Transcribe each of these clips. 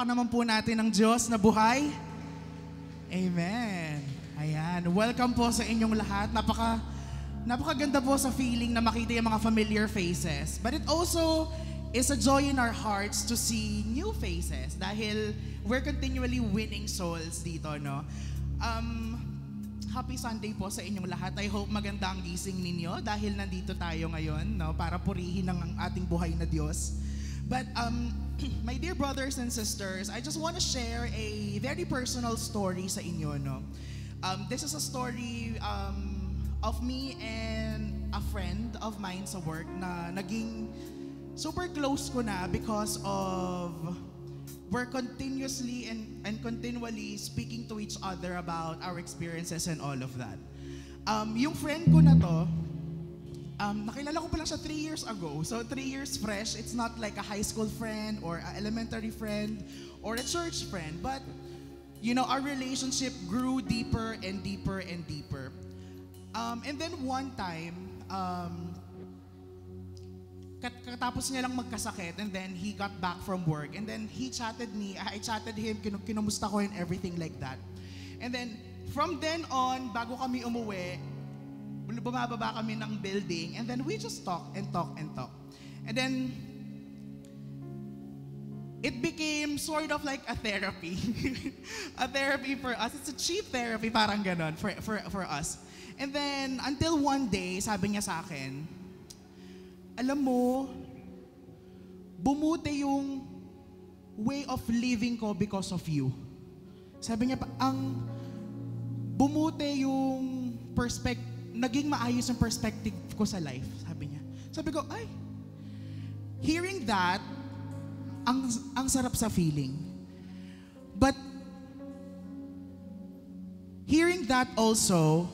Palakpakan naman po natin ang Diyos na buhay. Amen. Ayan. Welcome po sa inyong lahat. Napakaganda po sa feeling na makita yung mga familiar faces. But it also is a joy in our hearts to see new faces dahil we're continually winning souls dito, no? Happy Sunday po sa inyong lahat. I hope maganda ang gising ninyo dahil nandito tayo ngayon, no, para purihin ang ating buhay na Diyos. But my dear brothers and sisters, I just want to share a very personal story sa inyo, no. This is a story of me and a friend of mine sa work na naging super close ko na because of we're continuously and continually speaking to each other about our experiences and all of that. Yung friend ko na to, nakilala ko pa lang siya 3 years ago. So 3 years fresh. It's not like a high school friend or an elementary friend or a church friend. But, you know, our relationship grew deeper and deeper and deeper. And then one time, katapos niya lang magkasakit and then he got back from work. And then he chatted me, I chatted him, kinumusta ko and everything like that. And then from then on, bago kami umuwi, bumababa kami ng building and then we just talk and talk and talk. And then it became sort of like a therapy. A therapy for us. It's a cheap therapy, parang ganon for us. And then until one day, sabi niya sa akin, alam mo, bumuti yung way of living ko because of you. Sabi niya, bumuti yung naging maayos yung perspective ko sa life, sabi niya. Sabi ko, ay, hearing that, ang sarap sa feeling. But, hearing that also,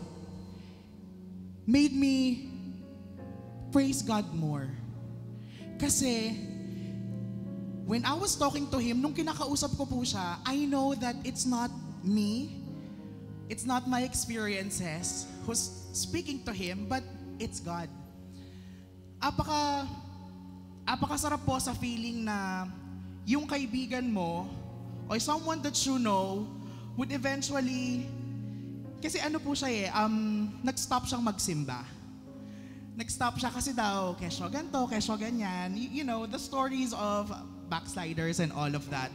made me praise God more. Kasi, when I was talking to him, nung kinakausap ko po siya, I know that it's not me, it's not my experiences who's speaking to him, but it's God. Apakasarap po sa feeling na yung kaibigan mo or someone that you know would eventually, kasi ano po siya nag-stop siyang magsimba. Nag-stop siya kasi daw, kesyo ganto, kesyo ganyan. You know, the stories of backsliders and all of that.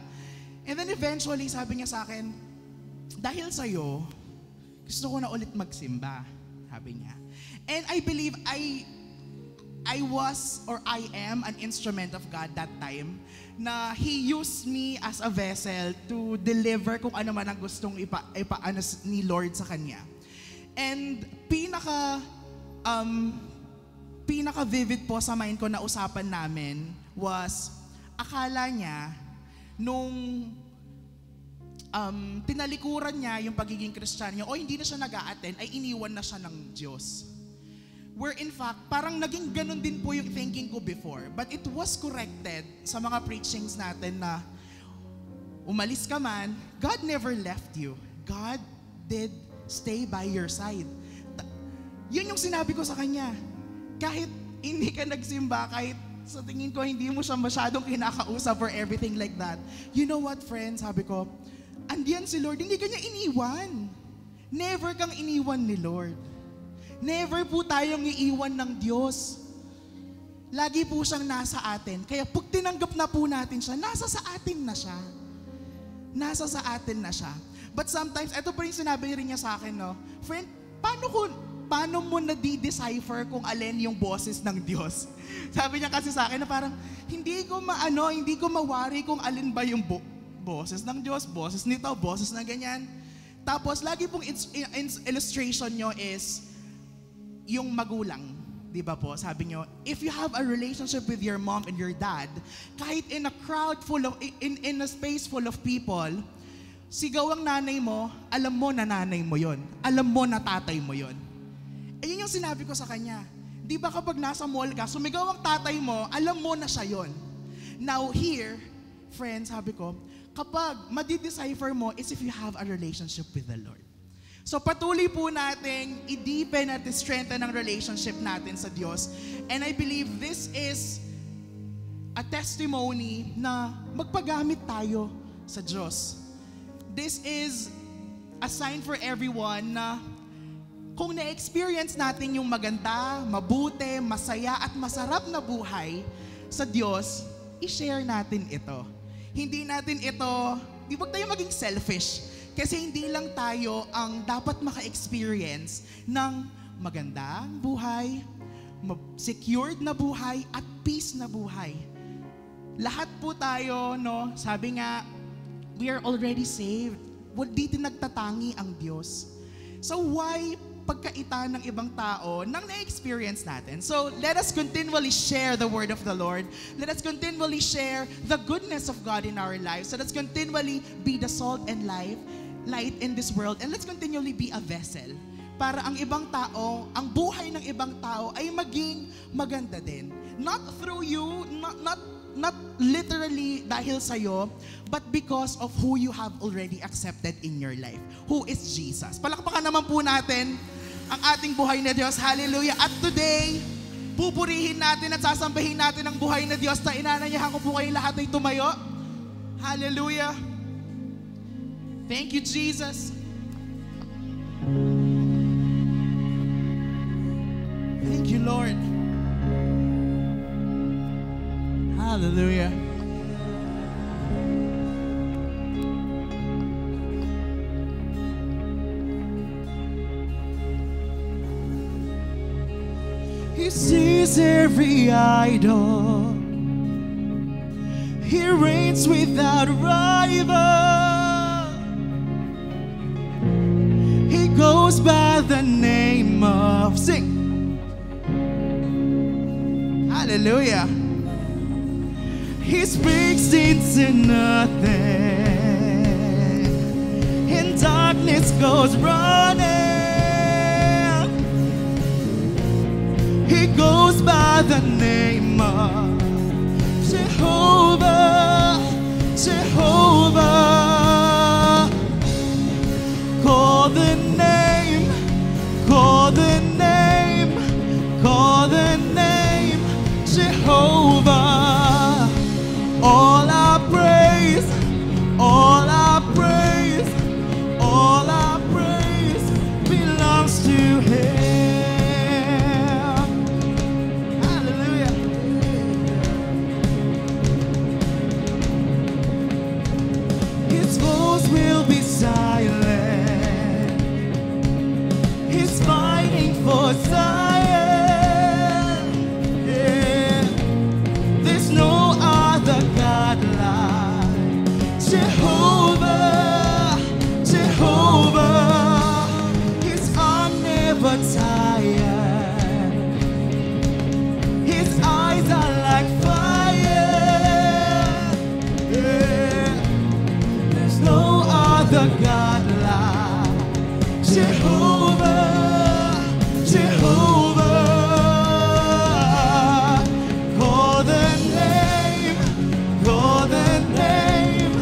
And then eventually, sabi niya sa akin, dahil sa'yo, gusto ko na ulit magsimba, sabi niya. And I believe I was or I am an instrument of God that time na He used me as a vessel to deliver kung ano man ang gustong ipaano ni Lord sa Kanya. And pinaka-vivid po sa mind ko na usapan namin was akala niya nung tinalikuran niya yung pagiging Kristiyano niya o hindi na siya nag-a-attend, ay iniwan na siya ng Diyos. Where in fact, parang naging ganun din po yung thinking ko before. But it was corrected sa mga preachings natin na umalis ka man, God never left you. God did stay by your side. Yun yung sinabi ko sa kanya. Kahit hindi ka nagsimba, kahit sa tingin ko hindi mo siya masyadong kinakausap or everything like that. You know what, friends? Sabi ko, andiyan si Lord, hindi kanya iniwan. Never kang iniwan ni Lord. Never po tayong iiwan ng Diyos. Lagi po siyang nasa atin. Kaya pag tinanggap na po natin siya, nasa sa atin na siya. Nasa sa atin na siya. But sometimes, ito pa rin sinabi rin niya sa akin, no? Friend, paano mo na-decipher kung alin yung boses ng Diyos? Sabi niya kasi sa akin na parang, hindi ko mawari kung alin ba yung boses ng Diyos, boses nito, boses na ganyan. Tapos, lagi pong illustration nyo is yung magulang. Di ba po? Sabi nyo, if you have a relationship with your mom and your dad, kahit in a crowd full of, in a space full of people, sigaw ang nanay mo, alam mo na nanay mo yon. Alam mo na tatay mo yon. Eh yun yung sinabi ko sa kanya. Di ba kapag nasa mall ka, sumigaw ang tatay mo, alam mo na siya yon. Now here, friends, sabi ko, kapag madi-decipher mo is if you have a relationship with the Lord. So patuloy po nating i-deepen at i-strengthen ang relationship natin sa Diyos. And I believe this is a testimony na magpagamit tayo sa Diyos. This is a sign for everyone na kung na-experience natin yung maganda, mabuti, masaya at masarap na buhay sa Diyos, i-share natin ito. Hindi natin ito, huwag tayo maging selfish. Kasi hindi lang tayo ang dapat maka-experience ng magandang buhay, secured na buhay, at peace na buhay. Lahat po tayo, no, sabi nga, we are already saved. Dito nagtatangi ang Diyos. So why pagkaita ng ibang tao nang na-experience natin? So let us continually share the word of the Lord. Let us continually share the goodness of God in our lives. So let's continually be the salt and light in this world. And let's continually be a vessel para ang ibang tao, ang buhay ng ibang tao ay maging maganda din. Not through you, not literally dahil sa'yo, but because of who you have already accepted in your life, who is Jesus. Palakpakan naman po natin ang ating buhay na Diyos. Hallelujah. At today, pupurihin natin at sasambahin natin ang buhay na Diyos na inananyahan ko po kayo lahat ay tumayo. Hallelujah. Thank you, Jesus. Thank you, Lord. Hallelujah. He sees every idol. He reigns without rival. He goes by the name of sing. Hallelujah. He speaks into nothing, and darkness goes running. He goes by the name of Jehovah, Jehovah. Call the name, call the name, call the name, Jehovah. All our praise, all our praise, all our praise belongs to Him. Hallelujah. His voice will be silent. He's fighting for Zion. Jehovah, Jehovah, His arm never tired. His eyes are like fire. Yeah. There's no other God like Jehovah, Jehovah. Call the name, call the name.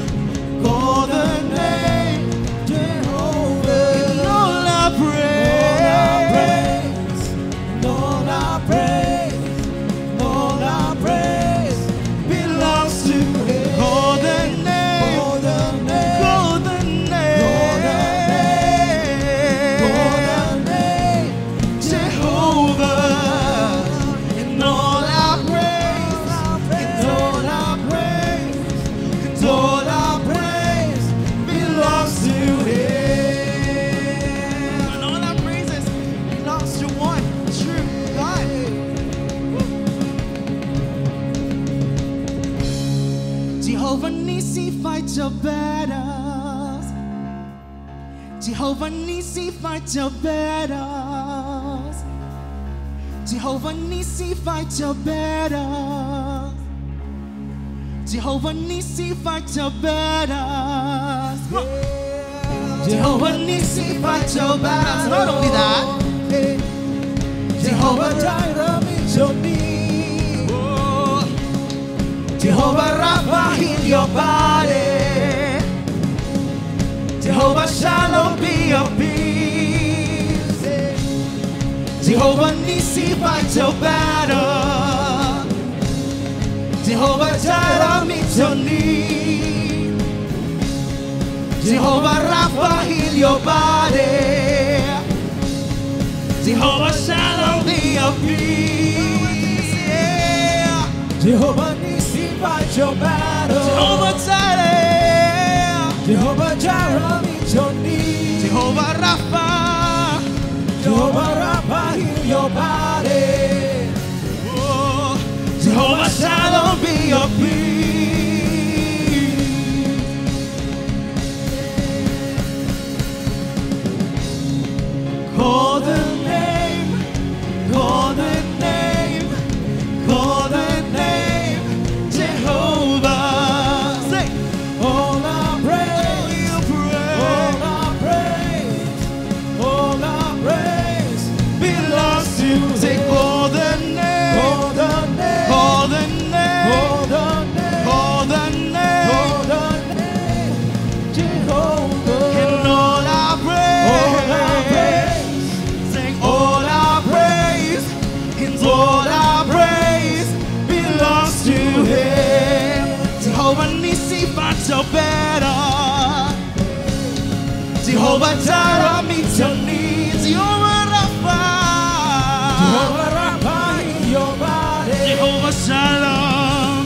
Your battles. Jehovah Nissi, fight your battles. Jehovah Nissi, fight your battles. Jehovah Nissi, fight your battles. Jehovah Nissi, fight your battles. Not only that, Jehovah Jireh meets your need. Jehovah Rapha, heal your body. Jehovah Shalom, be your peace. Jehovah Nissi, fight your battle. Jehovah Jireh, meet your need. Jehovah Rapha, heal your body. Jehovah Shalom, be of peace. Yeah. Jehovah Nissi, fight your battle. Jehovah Jireh. Jehovah Jireh, meet your needs. Jehovah Rapha. Jehovah Rapha, heal your body. Oh. Jehovah Shalom, be your peace. Call the name, call the name, call the name, Jehovah. Say, All our praise, all our praise, all our praise belongs to you. Say, call the name, call the name, call the name, call the name, call the name, call the name, Jehovah. and all our praise, sing all our praise, and all our praise belongs to Him. Jehovah Nissi, fight your battle. Jehovah Jireh, meet your needs. Jehovah Rapha, Jehovah Rapha, heal your body. Jehovah Shalom,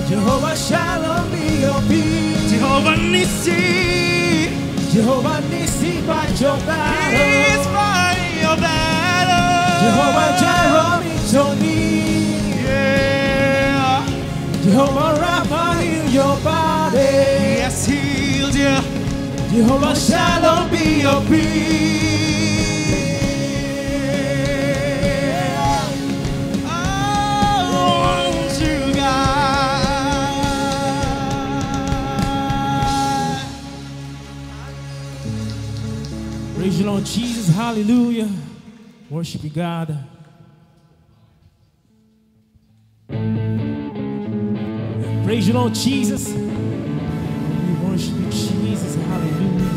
Jehovah Shalom, be your peace. Jehovah Nissi, Jehovah Nissi, fight your He's battle. fighting your battle. Jehovah Jireh, meet your need. Yeah. Jehovah Rapha, heal your body. Yes, healed you. Jehovah Shalom, be your peace. I want you, God. Praise you, Lord Jesus. Hallelujah. Worship you, God. Praise you, Lord Jesus. We worship you, Jesus. Hallelujah.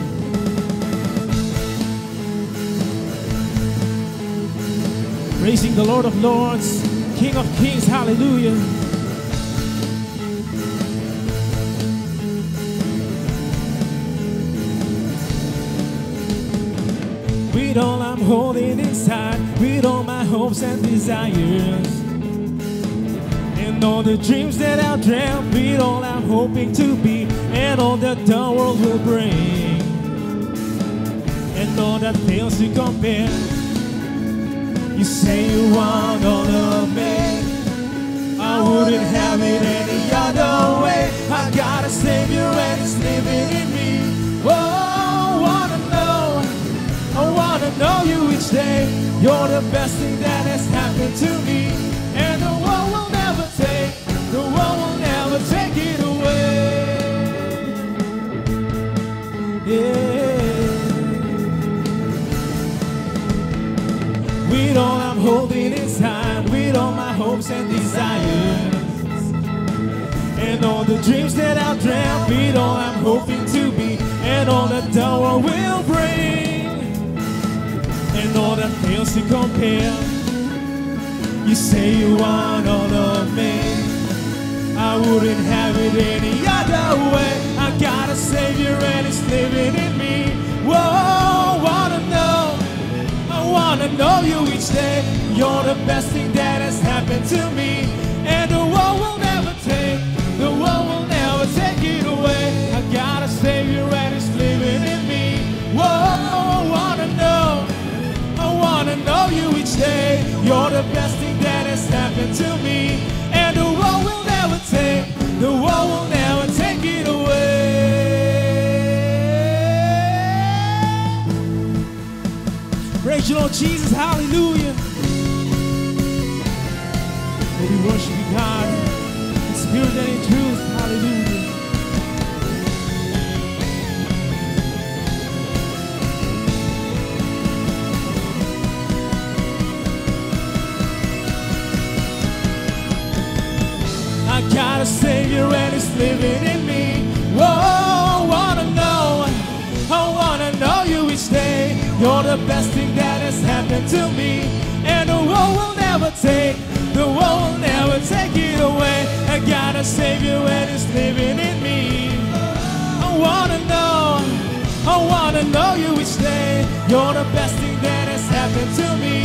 Praising the Lord of Lords, King of Kings. Hallelujah. With all I'm holding inside, with all my hopes and desires, and all the dreams that I've dreamt, with all I'm hoping to be, and all that the world will bring, and all that fails to compare. You say you want all of me, I wouldn't have it any other way. I got a Savior and He's living in me. Oh, I wanna know you each day. You're the best thing that has happened to me, and the world will never take, the world will never take it away. Yeah. With all I'm holding inside, with all my hopes and desires, and all the dreams that I've dreamt, with all I'm hoping to be, and all that the world will bring, and all that fails to compare. You say you want all of me, I wouldn't have it any other way. I got a Savior and He's living in me. Whoa, I wanna know you each day. You're the best thing that has happened to me, and the world will never take, the world will never take it away. I got a Savior and He's living in me. Whoa, I wanna know you each day. You're the best thing that has happened to me, and the world will never take, the world will never take it away. Praise you, Lord Jesus. Hallelujah. May we worship you, God, in spirit and in truth. Hallelujah. I got a Savior and He's living in me. Whoa, I wanna know you each day. You're the best thing that has happened to me, and the world will never take, the world will never take it away. I got a Savior and He's living in me. I wanna know wanna know you each day. You're the best thing that has happened to me,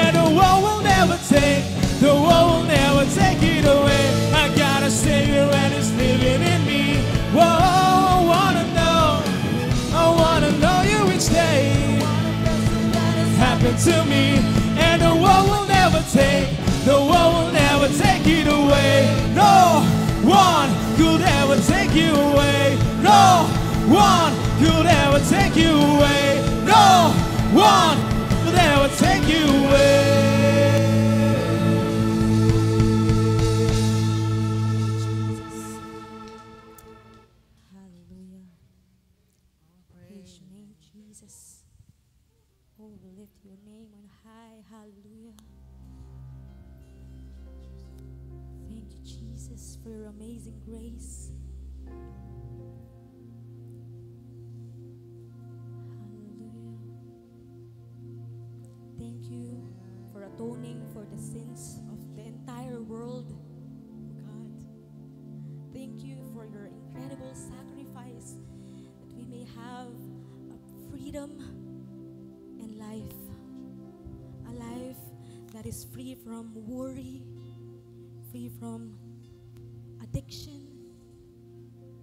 and the world will never take it away. I got a Savior and He's living in me. Whoa, I wanna know you each day. Happened to me, and the world will never take it away. No one could ever take you away. No one could ever take you away. No one could ever take you away. Hallelujah. Praise your name, Jesus. Oh, we lift your name on high. Hallelujah. Thank you, Jesus, for your amazing grace. Hallelujah. Thank you for atoning for the sins of the entire world, God. Thank you for your incredible sacrifice that we may have a freedom and life. A life that is free from worry, free from addiction,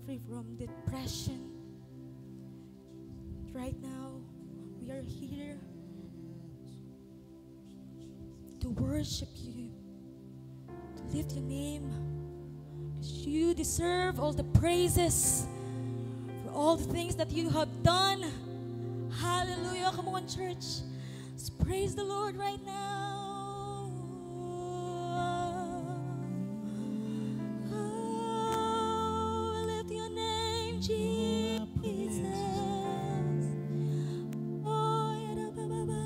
free from depression. Right now, we are here to worship you, to lift your name, because you deserve all the praises for all the things that you have done. Hallelujah. Come on, church. Let's praise the Lord right now. Oh, lift your name, Jesus. Oh, yeah, ba, ba, ba.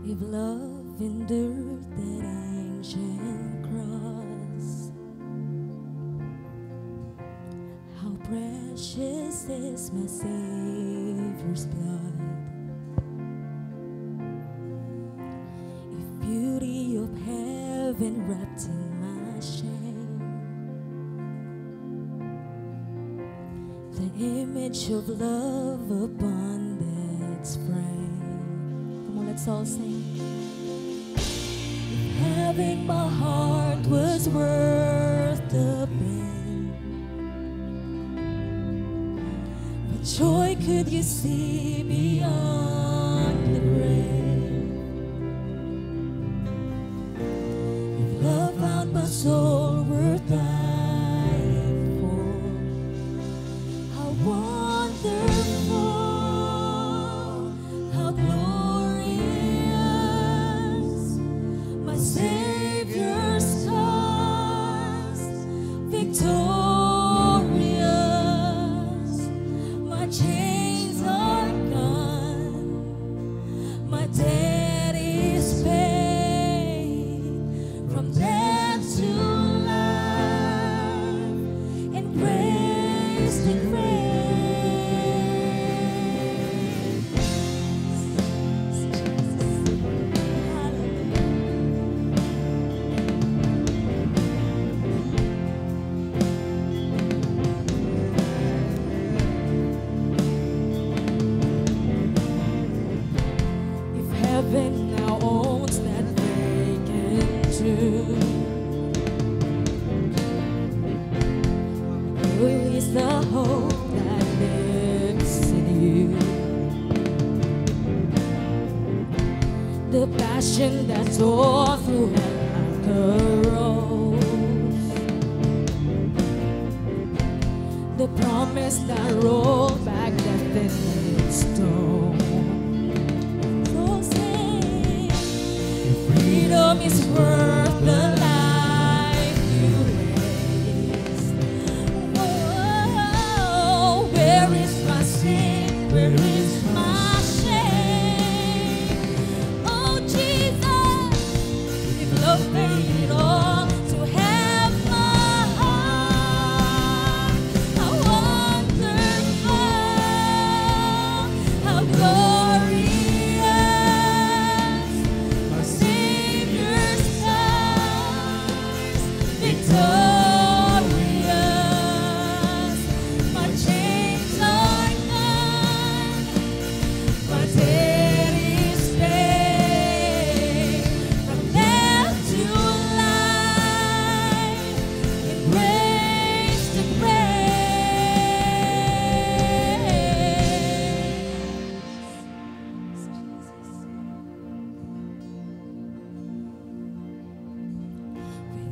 If love endured that ancient cross, how precious is my Savior's blood. If beauty of heaven wrapped in my shame, the image of love upon that frame. Come on, let's all sing. If having my heart was worth the pain, what joy could you see beyond the grave? If love found my soul worth dying for, how wonderful, how glorious, my Savior's cause, victorious, my chains are gone, my debt is paid, from death to life, and grace to grace. If heaven now owns that vacant tomb, who is the hope that lives in you? The passion that tore through hell like a rose, the promise that rolled back death in its stone. So say, freedom is worth the life you raised. Oh, where is my sin?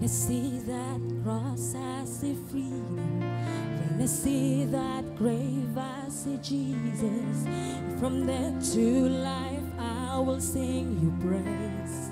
When I see that cross, I see freedom. When I see that grave, I see Jesus. From death to life, I will sing your praise.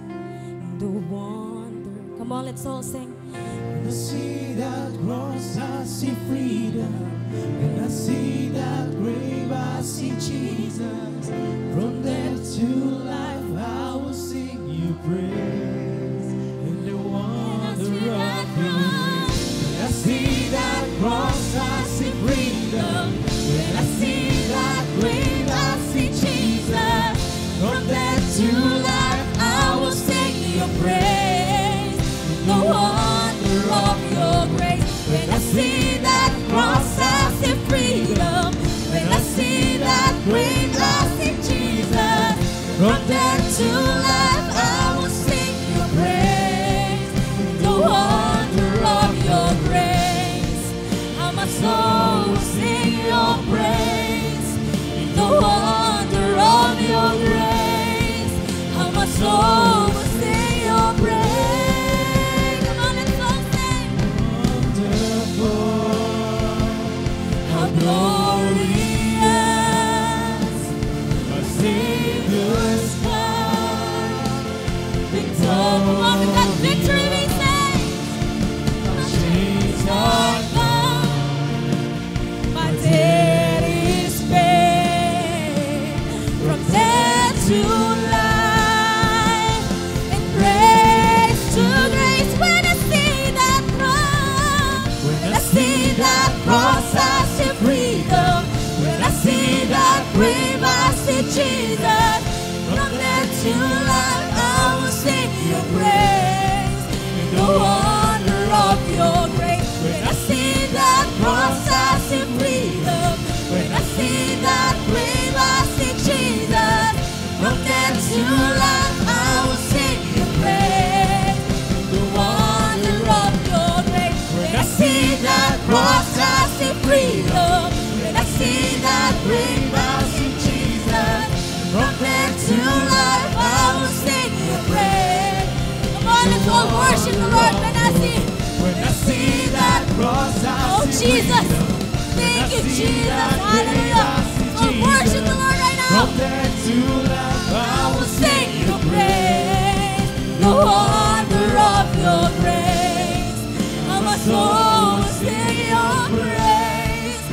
The wonder. Come on, let's all sing. When I see that cross, I see freedom. When I see that grave, I see Jesus. From death to life, I will sing you praise. And the wonder of your grace. When I see that cross, I see freedom. When I see that grave, I see Jesus. From death to life, I will sing your praise. The wonder of your grace. When I see that cross, I see freedom. When I see that grave, I see Jesus. From death to life, I will sing your praise. The wonder of your grace. How my soul will sing your praise. The wonder of your grace. How my soul will sing your praise. Come on, let's all sing. Wonderful, how glorious, my Savior's come. Victor, come on, with that victory we sing. My chains are gone, my debt is paid. From death to life, and grace to grace. When I see that cross, when I see that cross, I see freedom. When I see that grave, I see Jesus. From death to life, I will sing your praise. The wonder of your grace. When I see that cross, I see freedom. When I see that grave, I see Jesus. From death to life, I will sing your praise. The wonder of your grace. When I see that cross, I see freedom. When I see that grave, I see Jesus. From death to life, I will sing your praise. Come on, let's all worship the Lord. When I see that cross, I Oh, see Jesus. freedom. Thank you, Jesus. Hallelujah. So worship the Lord right now. From death to life, I will sing your praise. The wonder of your grace. And my soul will sing your praise.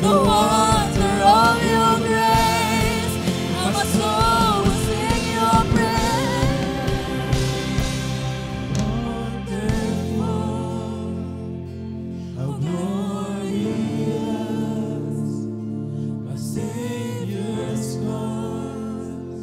The wonder of your grace. And my soul will sing your praise. Wonderful, how glorious, my Savior's come.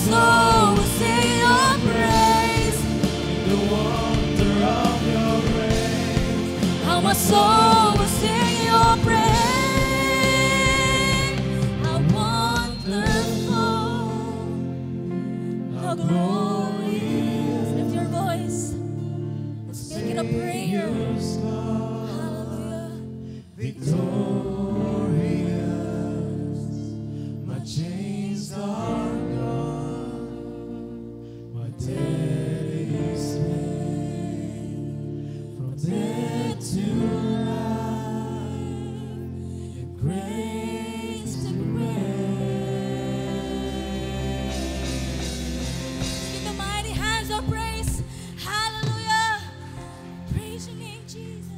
soul will sing your praise. The wonder of your grace. How my soul will sing your praise. How wonderful, how glorious. Lift your voice. Let's make it a prayer. Hallelujah. Victorious, my chains are gone, my debt is paid, from death to life, and grace to grace. Give the mighty hands of praise. Hallelujah. Praise your name, Jesus.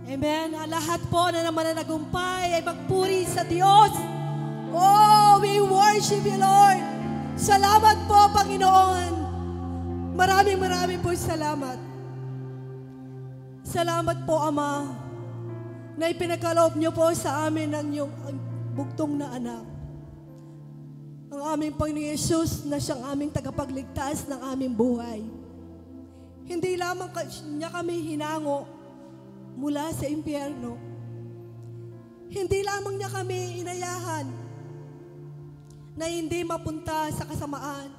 Amen. Ang lahat po na naman na nagumpay ay magpuri sa Diyos. Oh, we worship you, Lord. Salamat po, Panginoon. Maraming po salamat. Salamat po, Ama, na ipinagkaloob niyo po sa amin ang iyong bugtong na anak. Ang aming Panginoon Yesus na siyang aming tagapagligtas ng aming buhay. Hindi lamang niya kami hinango mula sa impyerno. Hindi lamang niya kami inayahan na hindi mapunta sa kasamaan,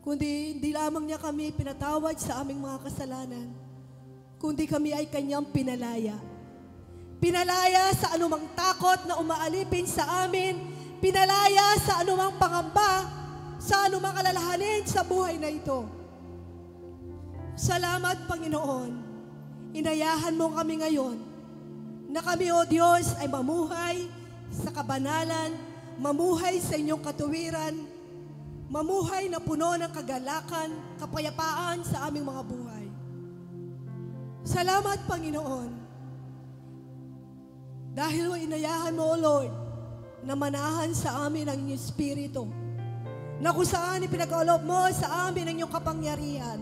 kundi hindi lamang niya kami pinatawad sa aming mga kasalanan, kundi kami ay kanyang pinalaya. Pinalaya sa anumang takot na umaalipin sa amin, pinalaya sa anumang pangamba, sa anumang alalahanin sa buhay na ito. Salamat, Panginoon. Inayahan mo kami ngayon na kami, O Diyos, ay mamuhay sa kabanalan, mamuhay sa inyong katuwiran, mamuhay na puno ng kagalakan, kapayapaan sa aming mga buhay. Salamat, Panginoon. Dahil inayahan mo, O Lord, na manahan sa amin ang inyong Espiritu, na kung saan ipinagkaloob mo sa amin ang inyong kapangyarihan.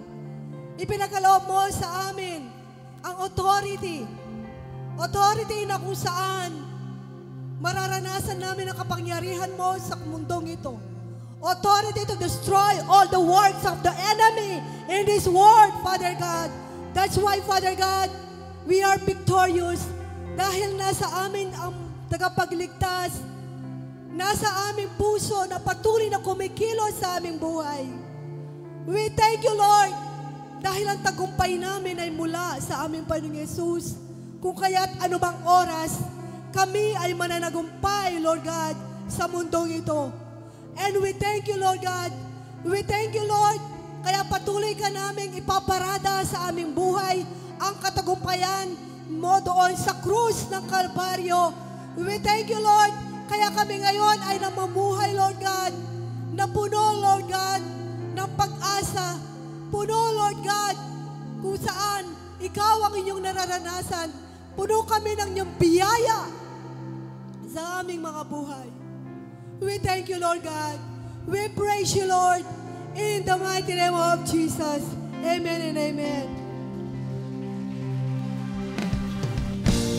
Ipinagkaloob mo sa amin ang authority na kung saan mararanasan namin ang kapangyarihan mo sa mundong ito. Authority to destroy all the works of the enemy in this world, Father God. That's why, Father God, we are victorious dahil nasa amin ang tagapagligtas, nasa aming puso na patuloy na kumikilos sa aming buhay. We thank you, Lord, dahil ang tagumpay namin ay mula sa aming Panginoong Yesus. Kung kaya't anumang oras, kami ay mananagumpay, Lord God, sa mundong ito. And we thank you, Lord God. We thank you, Lord. Kaya patuloy ka naming ipaparada sa aming buhay ang katagumpayan mo doon sa krus ng Kalbaryo. We thank you, Lord. Kaya kami ngayon ay namamuhay, Lord God, na puno, Lord God, ng pag-asa. Puno, Lord God, kung saan ikaw ang inyong nararanasan. Puno kami ng iyong biyaya sa aming mga buhay. We thank you, Lord God. We praise you, Lord, in the mighty name of Jesus. Amen and amen.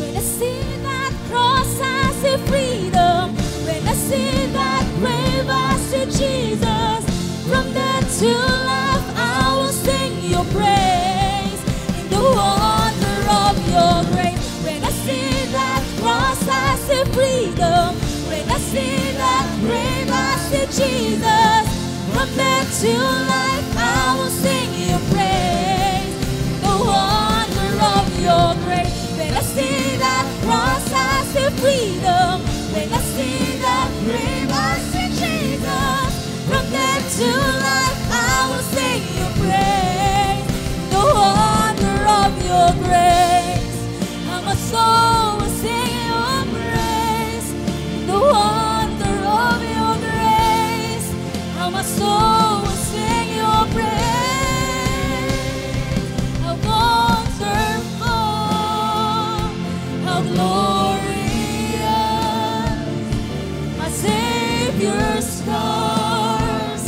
When I see that cross, I see freedom. When I see that grave, I see Jesus. From death to life, I will sing your praise in the wonder of your grace. When I see that cross, I see freedom. When I see that grave, I see Jesus. From death to life, I will sing your praise in the wonder of your grace. When I see that cross, I see freedom. When I see that grave, I see Jesus. From death to life, I will sing your praise, the wonder of your grace. And my soul will sing your praise, the wonder of your grace. And my soul will sing your praise. How wonderful, how glorious, my Savior's scars,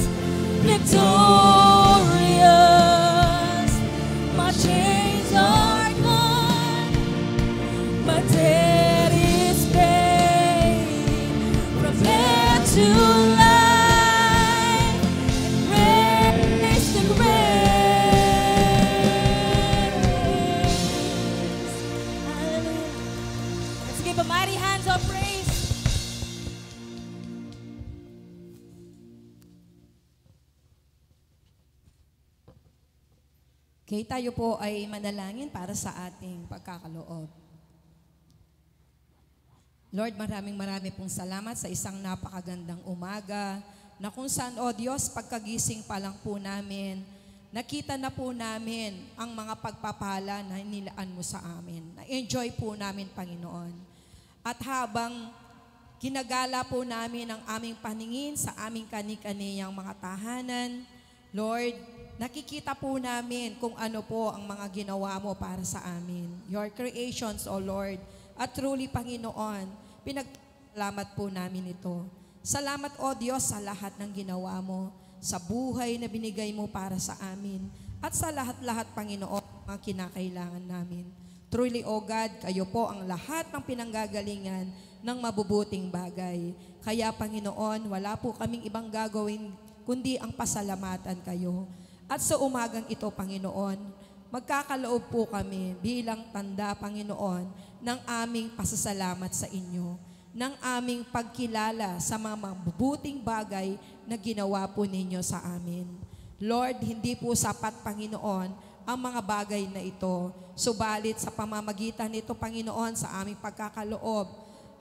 victorious. My chains are gone, mighty hands of praise. Okay, tayo po ay manalangin para sa ating pagkakaloob. Lord, maraming pong salamat sa isang napakagandang umaga na kung saan, O Diyos, pagkagising pa lang po namin, nakita na po namin ang mga pagpapala na inilaan mo sa amin. Na-enjoy po namin, Panginoon. At habang ginagala po namin ang aming paningin sa aming kani-kaniyang mga tahanan, Lord, nakikita po namin kung ano po ang mga ginawa mo para sa amin. Your creations, O Lord. At truly, Panginoon, pinagpapalamat po namin ito. Salamat, O Diyos, sa lahat ng ginawa mo, sa buhay na binigay mo para sa amin, at sa lahat-lahat, Panginoon, mga kinakailangan namin. Truly, O God, kayo po ang lahat ng pinanggagalingan ng mabubuting bagay. Kaya, Panginoon, wala po kaming ibang gagawin kundi ang pasalamatan kayo. At sa umagang ito, Panginoon, magkakaloob po kami bilang tanda, Panginoon, ng aming pasasalamat sa inyo, ng aming pagkilala sa mga mabubuting bagay na ginawa po ninyo sa amin. Lord, hindi po sapat, Panginoon, ang mga bagay na ito. Subalit sa pamamagitan nito, Panginoon, sa aming pagkakaloob,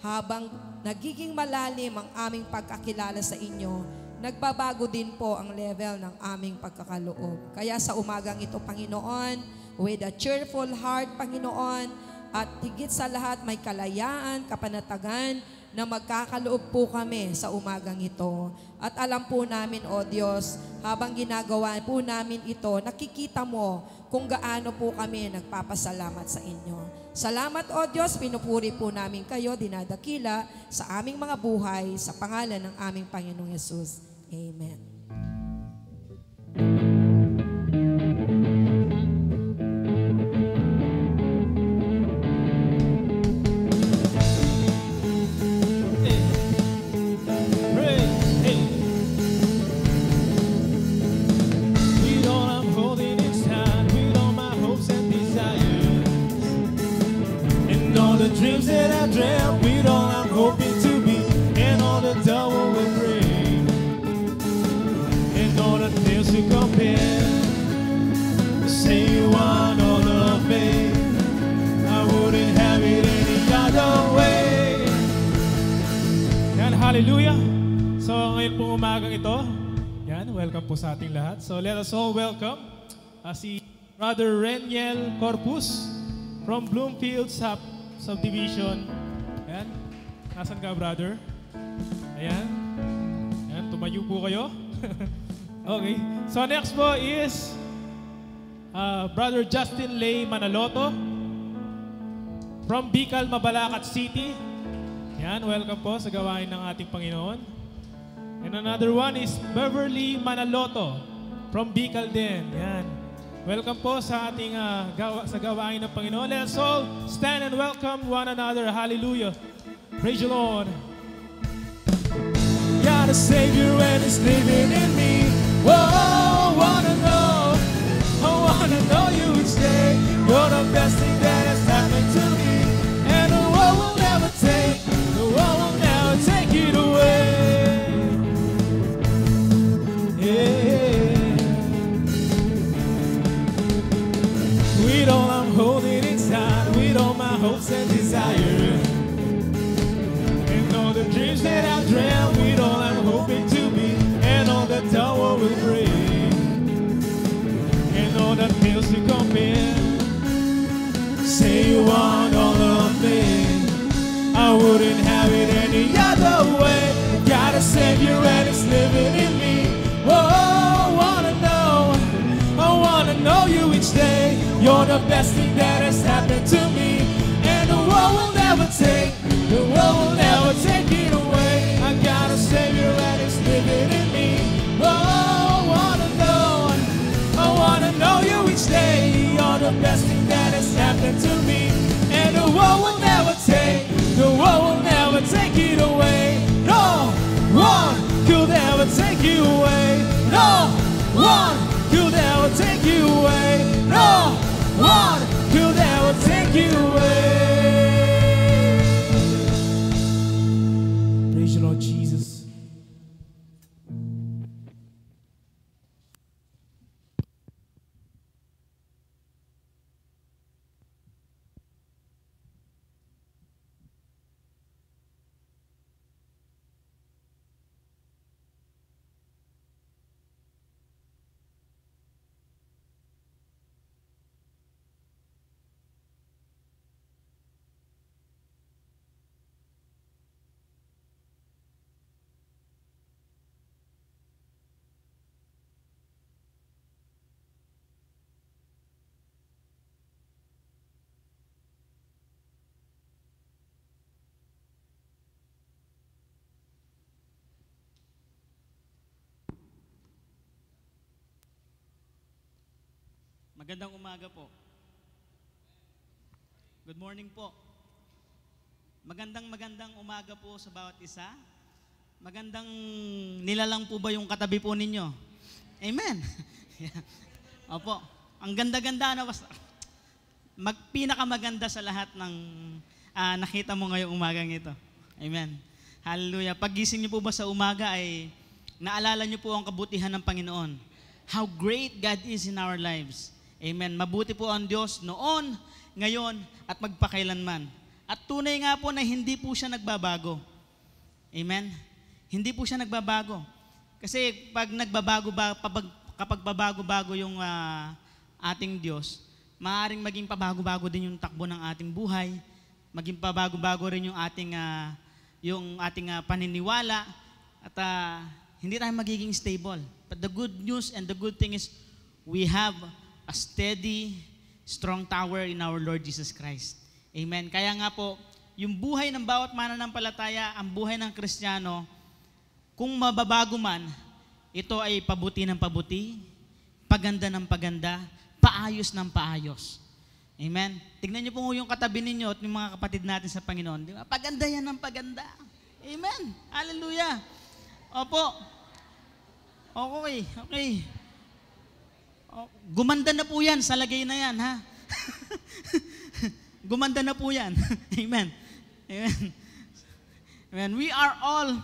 habang nagiging malalim ang aming pagkakilala sa inyo, nagbabago din po ang level ng aming pagkakaloob. Kaya sa umagang ito, Panginoon, with a cheerful heart, Panginoon, at higit sa lahat may kalayaan, kapanatagan, na magkakaloob po kami sa umagang ito. At alam po namin, O Diyos, habang ginagawa po namin ito, nakikita mo kung gaano po kami nagpapasalamat sa inyo. Salamat, O Diyos, pinupuri po namin kayo, dinadakila sa aming mga buhay, sa pangalan ng aming Panginoong Yesus. Amen. Dreams that I dreamt with all I'm hoping to be, and all the double will bring, and all the things to compare. Say you want all of me, I wouldn't have it any other way. Yan, hallelujah. So ngayon pong umagang ito, yan, welcome po sa ating lahat. So let us all welcome si Brother Reniel Corpus from Bloomfield Subdivision. Ayan. Nasaan ka, brother? Ayan. Ayan, tumayo po kayo. Okay. So next po is Brother Justin Lay Manaloto from Bicol, Mabalacat City. Ayan, welcome po sa gawain ng ating Panginoon. And another one is Beverly Manaloto from Bicol din. Ayan. Welcome po sa ating sa gawain ng Panginoon. Let's all stand and welcome one another. Hallelujah. Praise the Lord. Got a Savior and He's living in me. Whoa, I wanna know you each day. You're the best thing that has happened to me, and the world will never take it away. Yeah. With all I'm holding inside, with all my hopes and desires, and all the dreams that I've dreamt, with all I'm hoping to be, and all that the world will bring, and all the pills to compare. Say you want all of me, I wouldn't have it any other way. Got a Savior and It's living in me. Oh, I wanna know you each day. You're the best thing that has happened to me, and the world will never take it away. I got a Savior and It's living in me. Oh, I wanna know you each day. You're the best thing that has happened to me, and the world will never take it away. No one could ever take you away. No one could ever take you away. No one could ever take you away. Magandang umaga po. Good morning po. Magandang umaga po sa bawat isa. Magandang nilalang po ba yung katabi po ninyo? Amen. Opo. Ang ganda-ganda na pinakamaganda sa lahat ng nakita mo ngayong umagang ito. Amen. Hallelujah. Paggising niyo po ba sa umaga ay naalala niyo po ang kabutihan ng Panginoon. How great God is in our lives. Amen. Mabuti po ang Diyos noon, ngayon, at magpakailanman. At tunay nga po na hindi po siya nagbabago. Amen. Hindi po siya nagbabago. Kasi kapag babago-bago yung ating Diyos, maaaring maging pabago-bago din yung takbo ng ating buhay, maging pabago-bago rin yung ating paniniwala, at hindi tayo magiging stable. But the good news and the good thing is, we have a steady, strong tower in our Lord Jesus Christ. Amen. Kaya nga po, yung buhay ng bawat mananampalataya, ang buhay ng Kristiyano, kung mababago man, ito ay pabuti ng pabuti, paganda ng paganda, paayos ng paayos. Amen. Tignan niyo po yung katabi ninyo at yung mga kapatid natin sa Panginoon. Di ba? Paganda yan ng paganda. Amen. Hallelujah. Opo. Okay. Gumanda na po yan sa lagay na yan, ha? Gumanda na po yan. Amen. Amen. We are all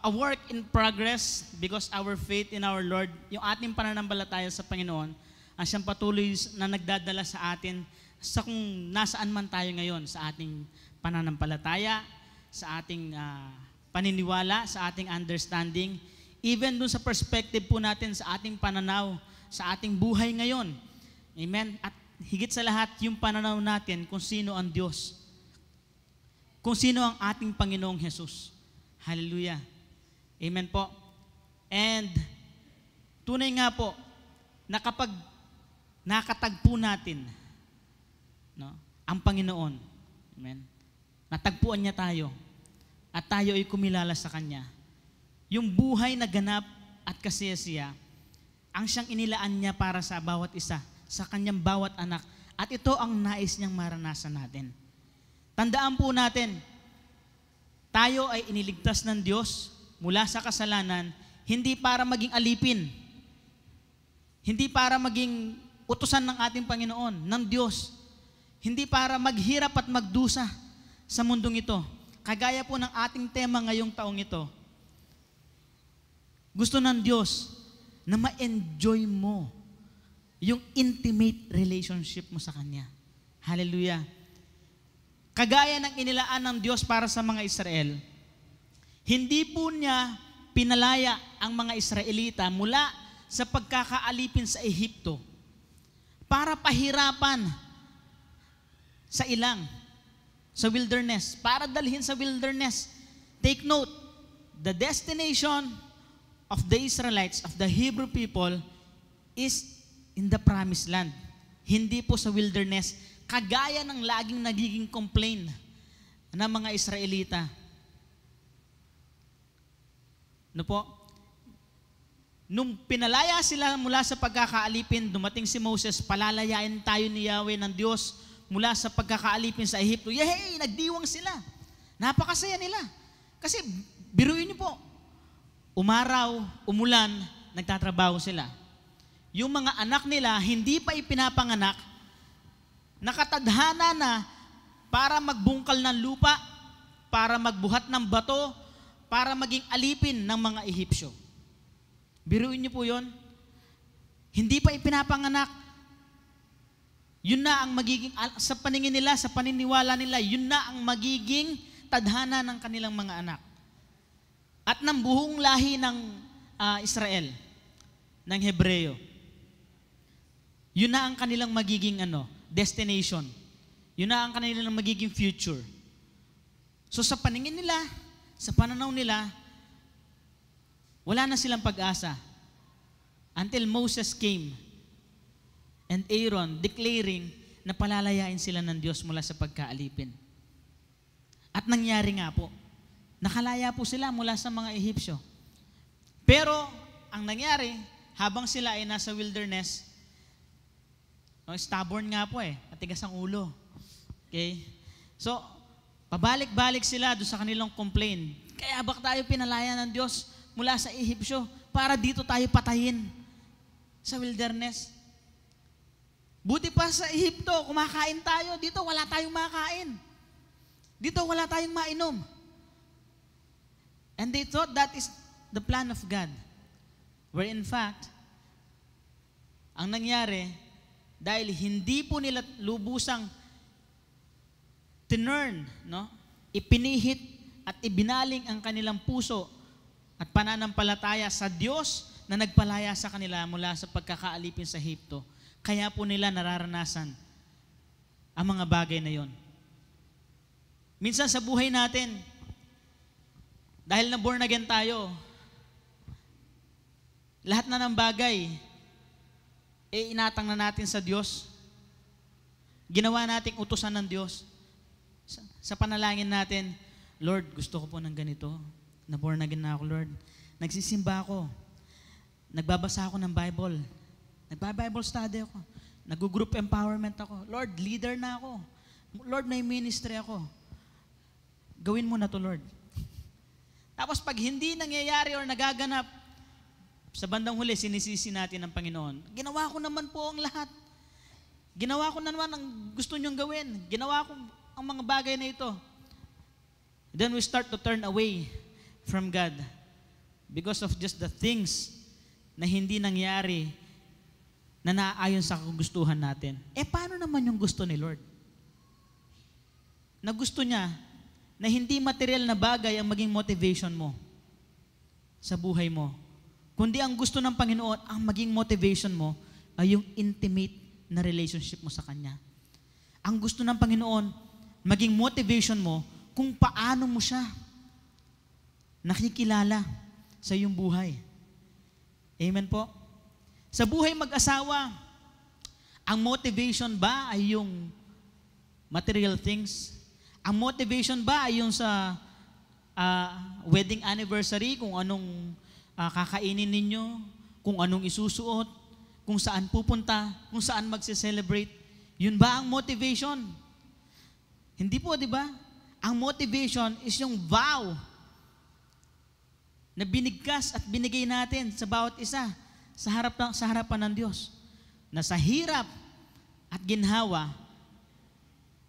a work in progress because our faith in our Lord, yung ating pananampalataya sa Panginoon, ang siyang patuloy na nagdadala sa atin sa kung nasaan man tayo ngayon sa ating pananampalataya, sa ating paniniwala, sa ating understanding, even dun sa perspective po natin sa ating pananaw, sa ating buhay ngayon. Amen? At higit sa lahat, yung pananaw natin kung sino ang Diyos. Kung sino ang ating Panginoong Jesus. Hallelujah. Amen po. And tunay nga po, na kapag nakatagpo natin ang Panginoon, amen, natagpuan niya tayo, at tayo ay kumilala sa Kanya, yung buhay na ganap at kasiyasiya, ang siyang inilaan niya para sa bawat isa, sa kanyang bawat anak. At ito ang nais niyang maranasan natin. Tandaan po natin, tayo ay iniligtas ng Diyos mula sa kasalanan, hindi para maging alipin, hindi para maging utusan ng ating Panginoon, ng Diyos, hindi para maghirap at magdusa sa mundong ito. Kagaya po ng ating tema ngayong taong ito, gusto ng Diyos na ma-enjoy mo yung intimate relationship mo sa Kanya. Hallelujah. Kagaya ng inilaan ng Diyos para sa mga Israel, hindi po niya pinalaya ang mga Israelita mula sa pagkakaalipin sa Ehipto para pahirapan sa ilang, sa wilderness, para dalhin sa wilderness. Take note, the destination of the Israelites, of the Hebrew people, is in the promised land. Hindi po sa wilderness, kagaya ng laging nagiging complaint ng mga Israelita. No po? Nung pinalaya sila mula sa pagkakaalipin, dumating si Moses, palalayain tayo ni Yahweh ng Diyos mula sa pagkakaalipin sa Ehipto. Yehey! Nagdiwang sila. Napakasaya nila. Kasi, biruin niyo po, umaraw, umulan, nagtatrabaho sila. Yung mga anak nila, hindi pa ipinapanganak, nakatadhana na para magbungkal ng lupa, para magbuhat ng bato, para maging alipin ng mga Ehipsyo. Biruin niyo po yun. Hindi pa ipinapanganak. Yun na ang magiging, sa paningin nila, sa paniniwala nila, yun na ang magiging tadhana ng kanilang mga anak. At ng buong lahi ng Israel, ng Hebreo. Yun na ang kanilang magiging destination. Yun na ang kanilang magiging future. So sa paningin nila, sa pananaw nila, wala na silang pag-asa. Until Moses came and Aaron declaring na palalayain sila ng Diyos mula sa pagkaalipin. At nangyari nga po. Nakalaya po sila mula sa mga Ehipsyo. Pero ang nangyari, habang sila ay nasa wilderness, Stubborn nga po matigas ang ulo. Okay? So, pabalik-balik sila doon sa kanilang complaint. Kaya bak tayo pinalaya ng Diyos mula sa Ehipsyo para dito tayo patayin sa wilderness. Buti pa sa Ehipto, kumakain tayo. Dito wala tayong makain. Dito wala tayong mainom. And they thought that is the plan of God. Where in fact, ang nangyari, dahil hindi po nila lubusang tinurn, ipinihit at ibinaling ang kanilang puso at pananampalataya sa Diyos na nagpalaya sa kanila mula sa pagkakaalipin sa Ehipto. Kaya po nila nararanasan ang mga bagay na yon. Minsan sa buhay natin, dahil na born again tayo, lahat na ng bagay, inatang na natin sa Diyos. Ginawa nating utusan ng Diyos. Sa panalangin natin, Lord, gusto ko po ng ganito. Na born again na ako, Lord. Nagsisimba ako. Nagbabasa ako ng Bible. Nagba-Bible study ako. Nag-group empowerment ako. Lord, leader na ako. Lord, may ministry ako. Gawin mo na to, Lord. Tapos pag hindi nangyayari or nagaganap, sa bandang huli, sinisisi natin ang Panginoon. Ginawa ko naman po ang lahat. Ginawa ko naman ang gusto niyong gawin. Ginawa ko ang mga bagay na ito. Then we start to turn away from God because of just the things na hindi nangyari na naayon sa kagustuhan natin. Paano naman yung gusto ni Lord? Na gusto niya na hindi material na bagay ang maging motivation mo sa buhay mo. Kundi ang gusto ng Panginoon, ang maging motivation mo ay yung intimate na relationship mo sa Kanya. Ang gusto ng Panginoon, maging motivation mo kung paano mo siya nakikilala sa iyong buhay. Amen po? Sa buhay mag-asawa, ang motivation ba ay yung material things? Ang motivation ba ay yung sa wedding anniversary, kung anong kakainin ninyo, kung anong isusuot, kung saan pupunta, kung saan magse-celebrate? Yun ba ang motivation? Hindi po, di ba? Ang motivation is yung vow na binigkas at binigay natin sa bawat isa sa harapan ng Diyos, na sa hirap at ginhawa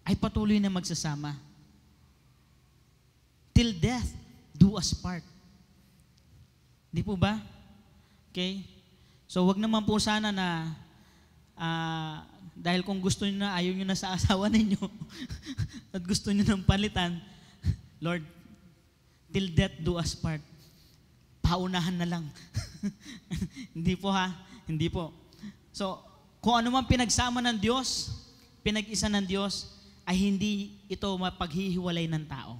ay patuloy na magsasama. Till death do us part. Di po ba? Okay? So wag naman po sana na dahil kung gusto niyo na, ayaw niyo na sa asawa ninyo at gusto niyo ng palitan, Lord, till death do us part. Paunahan na lang. Hindi po ha? Hindi po. So, kung ano man pinagsama ng Diyos, pinag-isa ng Diyos, ay hindi ito mapaghihiwalay ng tao.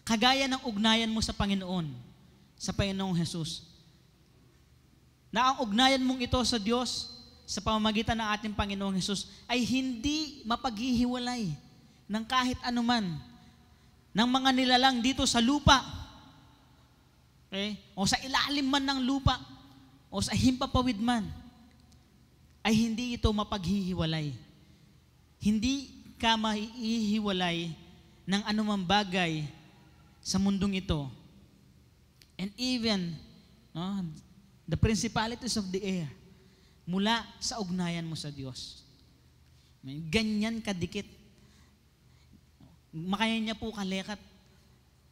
Kagaya ng ugnayan mo sa Panginoon, sa Panginoong Jesus, na ang ugnayan mong ito sa Diyos, sa pamamagitan ng ating Panginoong Jesus, ay hindi mapaghihiwalay ng kahit anuman, ng mga nilalang dito sa lupa, okay? O sa ilalim man ng lupa, o sa himpapawid man, ay hindi ito mapaghihiwalay. Hindi ka mahihiwalay ng anumang bagay sa mundong ito. And even the principalities of the air, mula sa ugnayan mo sa Diyos. Ganyan kadikit. Makaya niya po kalekat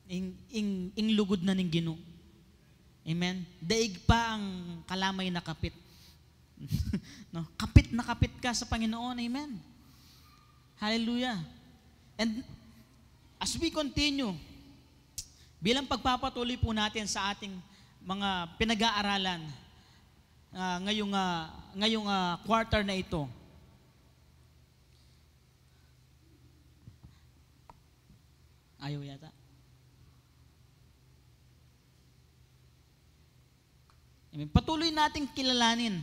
ing lugod na ning Ginoo. Amen? Daig pa ang kalamay na kapit. No? Kapit na kapit ka sa Panginoon. Amen? Hallelujah. And as we continue, bilang pagpapatuloy po natin sa ating mga pinag-aaralan ngayong quarter na ito, ayaw yata. Patuloy nating kilalanin.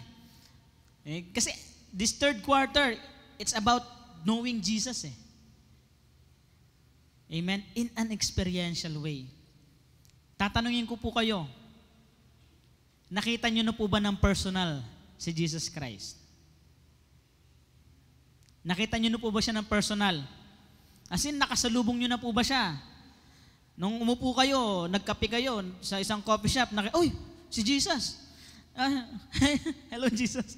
Kasi this third quarter, it's about knowing Jesus. Amen? In an experiential way. Tatanungin ko po kayo, nakita nyo na po ba ng personal si Jesus Christ? Nakita niyo na po ba siya ng personal? As in, nakasalubong niyo na po ba siya? Nung umupo kayo, nagkape kayo sa isang coffee shop, uy, si Jesus. Hello, Jesus.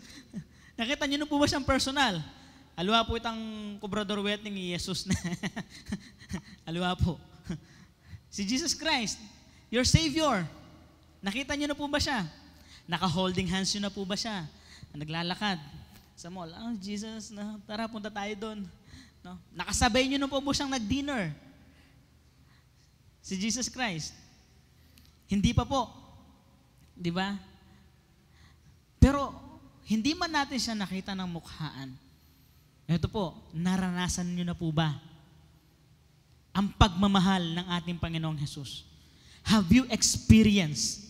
Nakita niyo na po ba siyang personal? Alwa po itang kubrador wedding ni Jesus na. Alwa po. Si Jesus Christ, your Savior. Nakita niyo na po ba siya? Naka-holding hands niyo na po ba siya? Naglalakad sa mall. Jesus, tara punta tayo doon. No? Nakasabay niyo na po ba siyang nag-dinner? Si Jesus Christ. Hindi pa po. Di ba? Pero, hindi man natin siya nakita ng mukhaan. Ito po, naranasan niyo na po ba ang pagmamahal ng ating Panginoong Jesus? Have you experienced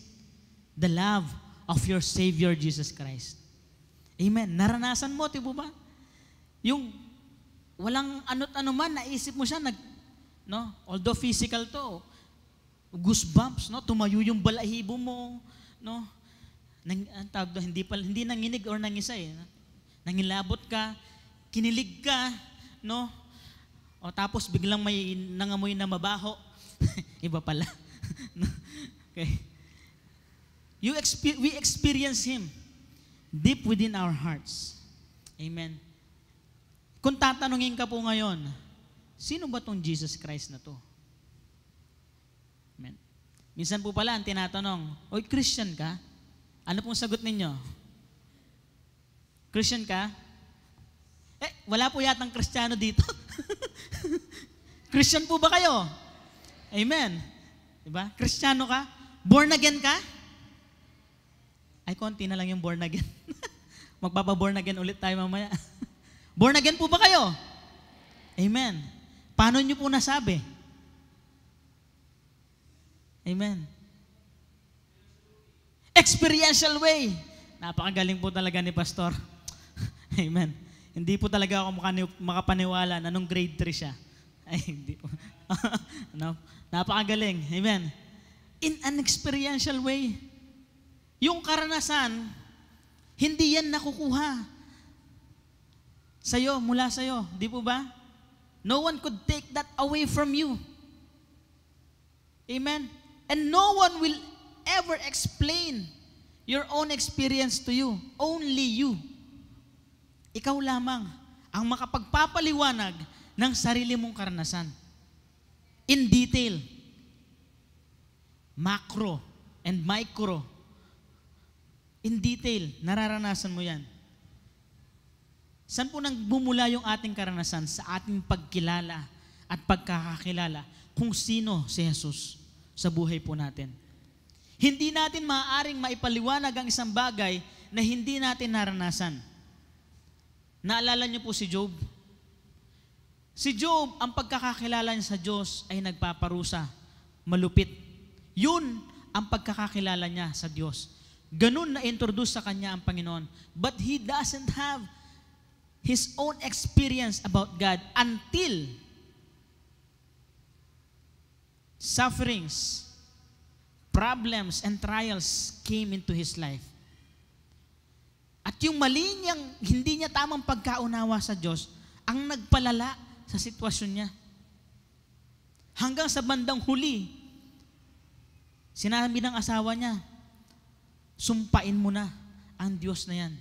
the love of your Savior Jesus Christ? Amen. Naranasan mo, di po ba? Yung walang ano't ano man, naisip mo siya, no? Although physical to, goosebumps, no? Tumayo yung balahibo mo, no? Ang tawag doon, hindi nanginig or nangisay. Nangilabot ka, kinilig ka, no? O tapos biglang may nangamoy na mabaho. Iba pala. Okay. We experience Him deep within our hearts. Amen. Kung tatanungin ka po ngayon, sino ba tong Jesus Christ na to? Amen. Minsan po pala ang tinatanong, oy, Christian ka? Ano pong sagot ninyo? Christian ka? Wala po yatang Kristiyano dito. Christian po ba kayo? Amen. Diba? Kristiyano ka? Born again ka? Ay, konti na lang yung born again. Magpapa-born again ulit tayo mamaya. Born again po ba kayo? Amen. Paano nyo po nasabi? Amen. Experiential way. Napakagaling po talaga ni Pastor. Amen. Hindi po talaga ako makapaniwala na nung grade 3 siya. Ay, hindi po. No? Napakagaling. Amen. In an experiential way. Yung karanasan, hindi yan nakukuha sa'yo, mula sa'yo. Di po ba? No one could take that away from you. Amen. And no one will ever explain your own experience to you. Only you. Ikaw lamang ang makapagpapaliwanag ng sarili mong karanasan. In detail. Macro and micro. In detail, nararanasan mo yan. Saan po nang bumula yung ating karanasan? Sa ating pagkilala at pagkakakilala kung sino si Jesus sa buhay po natin. Hindi natin maaaring maipaliwanag ang isang bagay na hindi natin naranasan. Naalala niyo po si Job? Si Job, ang pagkakakilala niya sa Diyos ay nagpaparusa, malupit. Yun ang pagkakakilala niya sa Diyos. Ganun na-introduce sa kanya ang Panginoon. But he doesn't have his own experience about God until sufferings, problems, and trials came into his life. At yung mali niyang, hindi niya tamang pagkaunawa sa Diyos, ang nagpalala sa sitwasyon niya. Hanggang sa bandang huli, sinabi ng asawa niya, sumpain mo na ang Diyos na yan.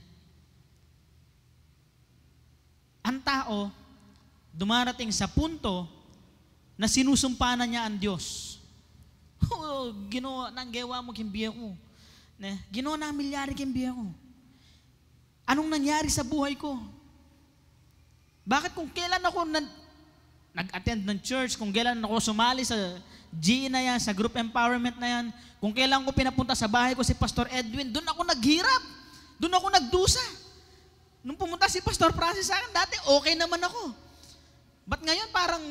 Ang tao, dumarating sa punto na sinusumpa na niya ang Diyos. Oh, Ginoo, nang gawa mo kimbiya ko. Ginoo, nang milyari kimbiya ko. Anong nangyari sa buhay ko? Bakit kung kailan ako nag-attend ng church, kung kailan ako sumali sa GE na yan, sa group empowerment na yan, kung kailan ko pinapunta sa bahay ko si Pastor Edwin, doon ako naghirap. Doon ako nagdusa. Nung pumunta si Pastor Francis sa akin, dati okay naman ako. But ngayon parang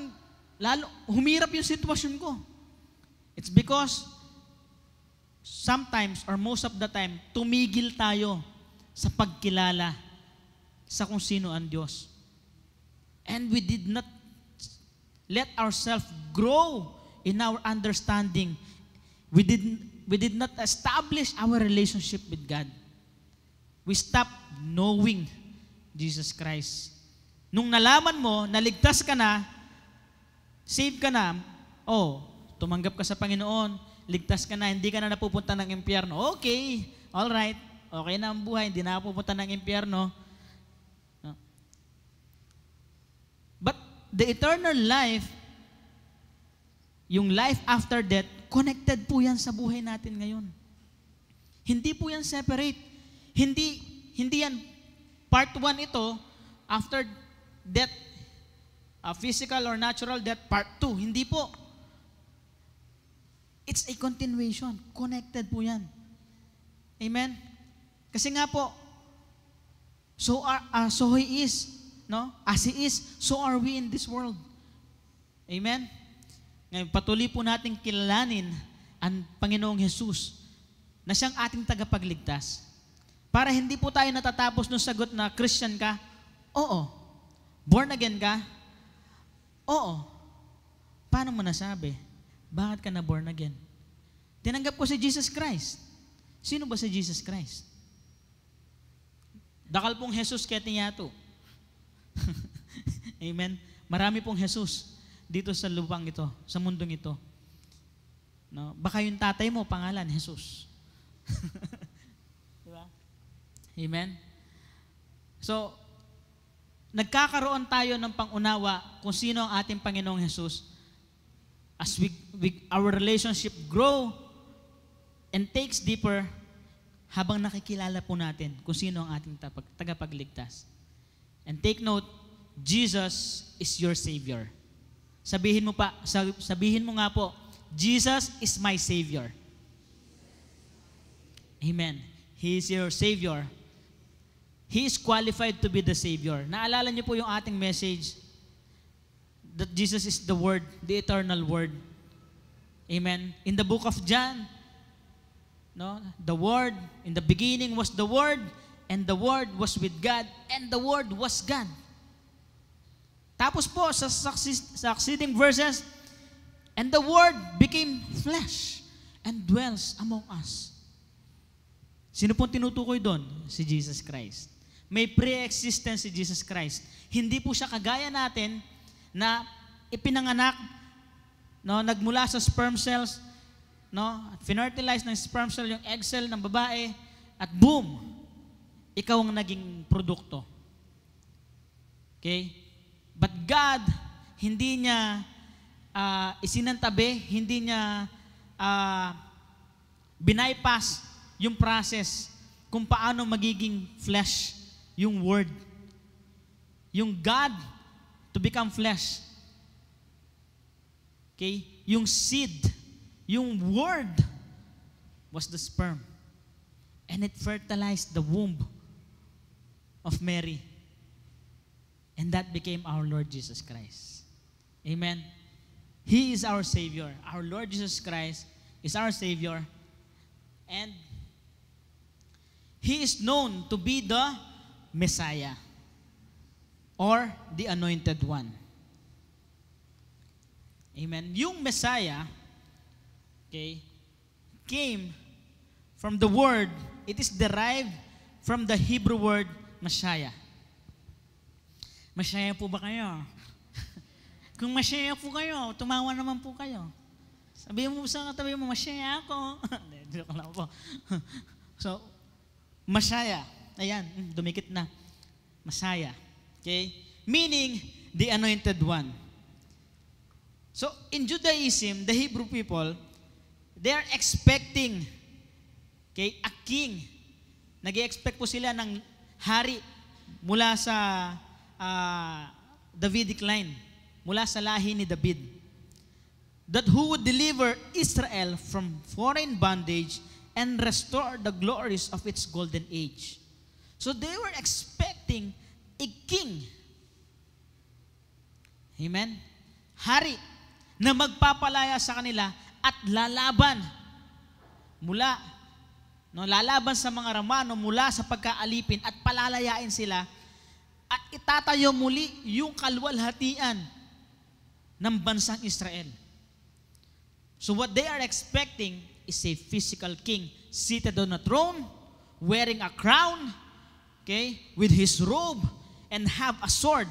lalo humirap yung sitwasyon ko. It's because sometimes or most of the time, tumigil tayo sa pagkilala sa kung sino ang Diyos. And we did not let ourselves grow in our understanding. We did not establish our relationship with God. We stopped knowing Jesus Christ. Nung nalaman mo, naligtas ka na, save ka na, tumanggap ka sa Panginoon, ligtas ka na, hindi ka na napupunta ng impyerno. Okay, alright, okay na ang buhay, hindi na pupunta ng impyerno. But the eternal life, yung life after death, connected po yan sa buhay natin ngayon. Hindi po yan separate. Hindi yan part 1 ito, after death, physical or natural death, part 2. Hindi po. It's a continuation. Connected po yan. Amen? Kasi nga po, so He is, no? As He is, so are we in this world. Amen? Ngayon, patuloy po natin kilalanin ang Panginoong Jesus na siyang ating tagapagligtas. Para hindi po tayo natatapos nung sagot na Christian ka, oo. Born again ka, oo. Paano mo nasabi? Bakit ka na born again? Tinanggap ko si Jesus Christ. Sino ba si Jesus Christ? Dakal pong Jesus kaya tinyato. Amen? Marami pong Jesus dito sa lupang ito, sa mundong ito. No? Baka yung tatay mo, pangalan, Jesus. Diba? Amen? So, nagkakaroon tayo ng pangunawa kung sino ang ating Panginoong Jesus as our relationship grow and takes deeper habang nakikilala po natin kung sino ang ating tagapagligtas. And take note, Jesus is your Savior. Sabihin mo nga po, Jesus is my Savior. Amen. He is your Savior. He is qualified to be the Savior. Naalala niyo po yung ating message that Jesus is the Word, the eternal Word. Amen. In the book of John, no, the Word, in the beginning was the Word, and the Word was with God, and the Word was God. Tapos po, sa succeeding verses, and the Word became flesh and dwells among us. Sino pong tinutukoy doon? Si Jesus Christ. May pre-existence si Jesus Christ. Hindi po siya kagaya natin na ipinanganak, no, nagmula sa sperm cells, no, fertilize ng sperm cell yung egg cell ng babae, at boom, ikaw ang naging produkto. Okay? But God, hindi niya isinantabi, hindi niya bypass yung process kung paano magiging flesh yung Word. Yung God to become flesh. Okay? Yung seed, yung Word was the sperm. And it fertilized the womb of Mary. And that became our Lord Jesus Christ. Amen? He is our Savior. Our Lord Jesus Christ is our Savior. And He is known to be the Messiah or the Anointed One. Amen. Yung Messiah, okay, came from the word, it is derived from the Hebrew word Messiah. Messiah po ba kayo? Kung Messiah po kayo, tumawa naman po kayo. Sabihin mo sa katabi mo, Messiah ako. Joke lang po. So, Messiah. Ayan, dumikit na. Messiah. Okay? Meaning, the Anointed One. So, in Judaism, the Hebrew people, they are expecting, okay, a king. Nag-i-expect po sila ng hari mula sa Davidic line, mula sa lahi ni David, that who would deliver Israel from foreign bondage and restore the glories of its golden age. So they were expecting a king. Amen? Hari na magpapalaya sa kanila at lalaban lalaban sa mga Romano mula sa pagkaalipin at palalayain sila at itatayo muli yung kalwalhatian ng bansang Israel. So what they are expecting is a physical king seated on a throne, wearing a crown, okay, with his robe, and have a sword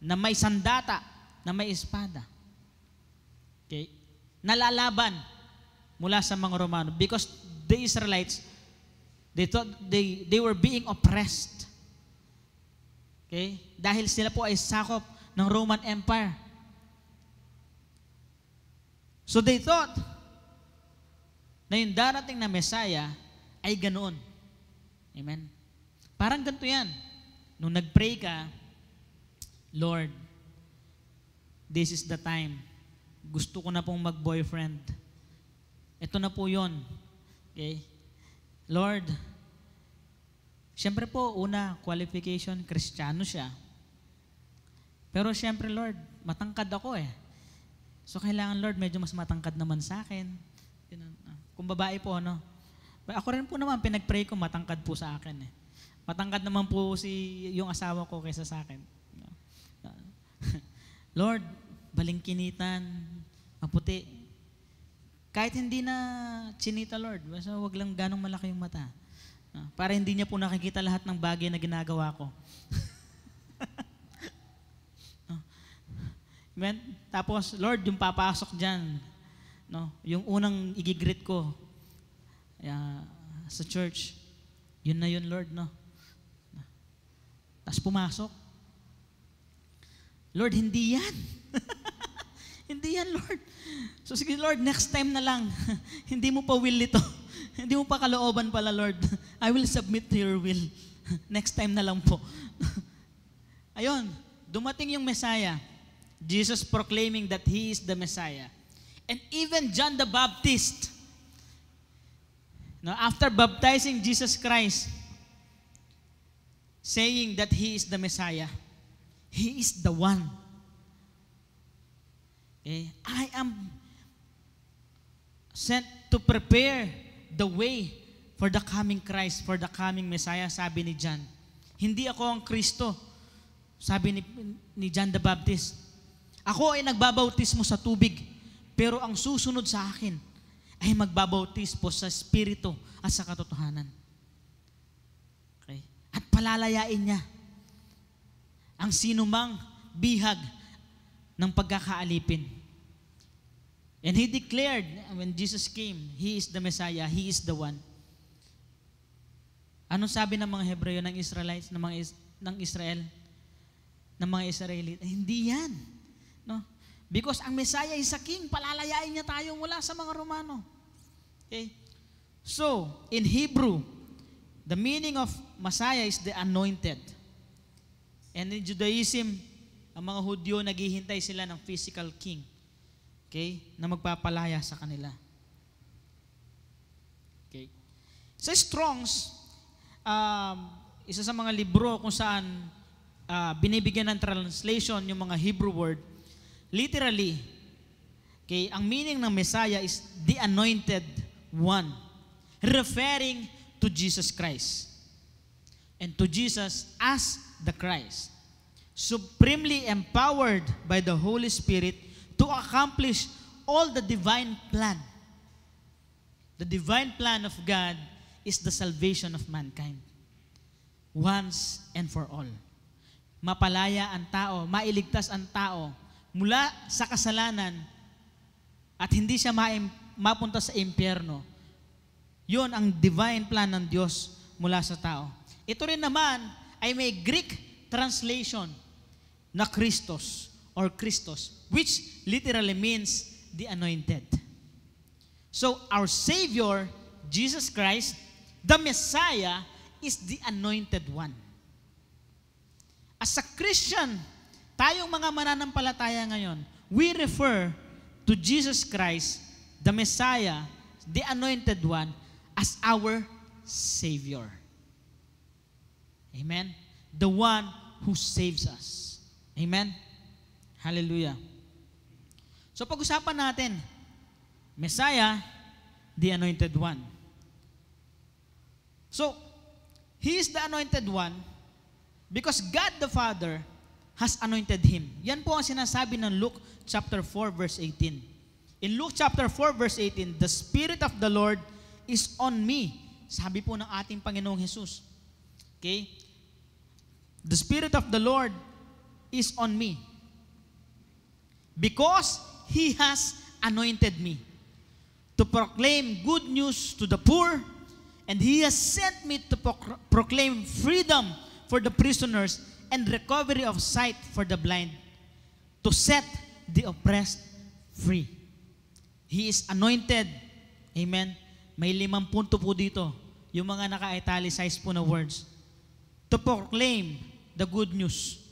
na may sandata, na may espada. Okay? Nalalaban mula sa mga Romano because the Israelites, they thought they were being oppressed. Okay? Dahil sila po ay sakop ng Roman Empire. So they thought na yung darating na Messiah ay ganoon. Amen? Parang ganito yan. Nung nag-pray ka, Lord, this is the time. Gusto ko na pong mag-boyfriend. Ito na po yun. Okay? Lord, siyempre po, una, qualification, Kristiyano siya. Pero siyempre, Lord, matangkad ako eh. So, kailangan, Lord, medyo mas matangkad naman sa akin. Kung babae po, no? Ako rin po naman, pinag-pray ko, matangkad po sa akin eh. Matangkad naman po yung asawa ko kaysa sa akin. Lord, balingkinitan, maputi. Kahit hindi na chinita, Lord, basta wag lang ganong malaki yung mata. Para hindi niya po nakikita lahat ng bagay na ginagawa ko. Amen? Tapos, Lord, yung papasok dyan, no? Yung unang igigreet ko sa church, yun na yun, Lord, no? Tapos pumasok. Lord, hindi yan. Hindi yan, Lord. So sige, Lord, next time na lang. Hindi mo pa will ito. Hindi mo pa kalooban pala, Lord. I will submit to your will. Next time na lang po. Ayun, dumating yung Messiah. Jesus proclaiming that He is the Messiah. And even John the Baptist, after baptizing Jesus Christ, saying that He is the Messiah, He is the one. Okay? I am sent to prepare the way for the coming Christ, for the coming Messiah, sabi ni John. Hindi ako ang Kristo, sabi ni John the Baptist. Ako ay nagbabautismo sa tubig, pero ang susunod sa akin ay magbabautismo sa Espiritu at sa katotohanan. Okay? At palalayain niya ang sinumang bihag ng pagkakaalipin. And He declared, when Jesus came, He is the Messiah, He is the one. Ano sabi ng mga Hebreo, ng Israelites, ng Israel, ng mga Israelite? Hindi yan. No? Because ang Messiah is a king, palalayain niya tayo mula sa mga Romano. Okay? So, in Hebrew, the meaning of Messiah is the anointed. And in Judaism, ang mga Hudyo, naghihintay sila ng physical king. Okay? Na magpapalaya sa kanila. Okay? Sa Strong's, isa sa mga libro kung saan binibigyan ng translation yung mga Hebrew word, literally, okay, ang meaning ng Messiah is the anointed one, referring to Jesus Christ. And to Jesus as the Christ, supremely empowered by the Holy Spirit to accomplish all the divine plan. The divine plan of God is the salvation of mankind. Once and for all. Mapalaya ang tao, mailigtas ang tao mula sa kasalanan at hindi siya mapunta sa impyerno. Yun ang divine plan ng Diyos mula sa tao. Ito rin naman ay may Greek translation na Christos or Christos, which literally means the anointed. So our Savior, Jesus Christ, the Messiah, is the anointed one. As a Christian, tayong mga mananampalataya ngayon, we refer to Jesus Christ, the Messiah, the anointed one, as our Savior. Amen? The one who saves us. Amen? Hallelujah. So pag-usapan natin, Messiah, the anointed one. So, He is the anointed one because God the Father has anointed Him. Yan po ang sinasabi ng Luke chapter 4 verse 18. In Luke chapter 4 verse 18, the Spirit of the Lord is on me. Sabi po ng ating Panginoong Jesus. Okay? The Spirit of the Lord is on me, because He has anointed me to proclaim good news to the poor, and He has sent me to proclaim freedom for the prisoners and recovery of sight for the blind, to set the oppressed free. He is anointed. Amen. May 5 punto po dito. Yung mga naka-italicize po na words. To proclaim the good news.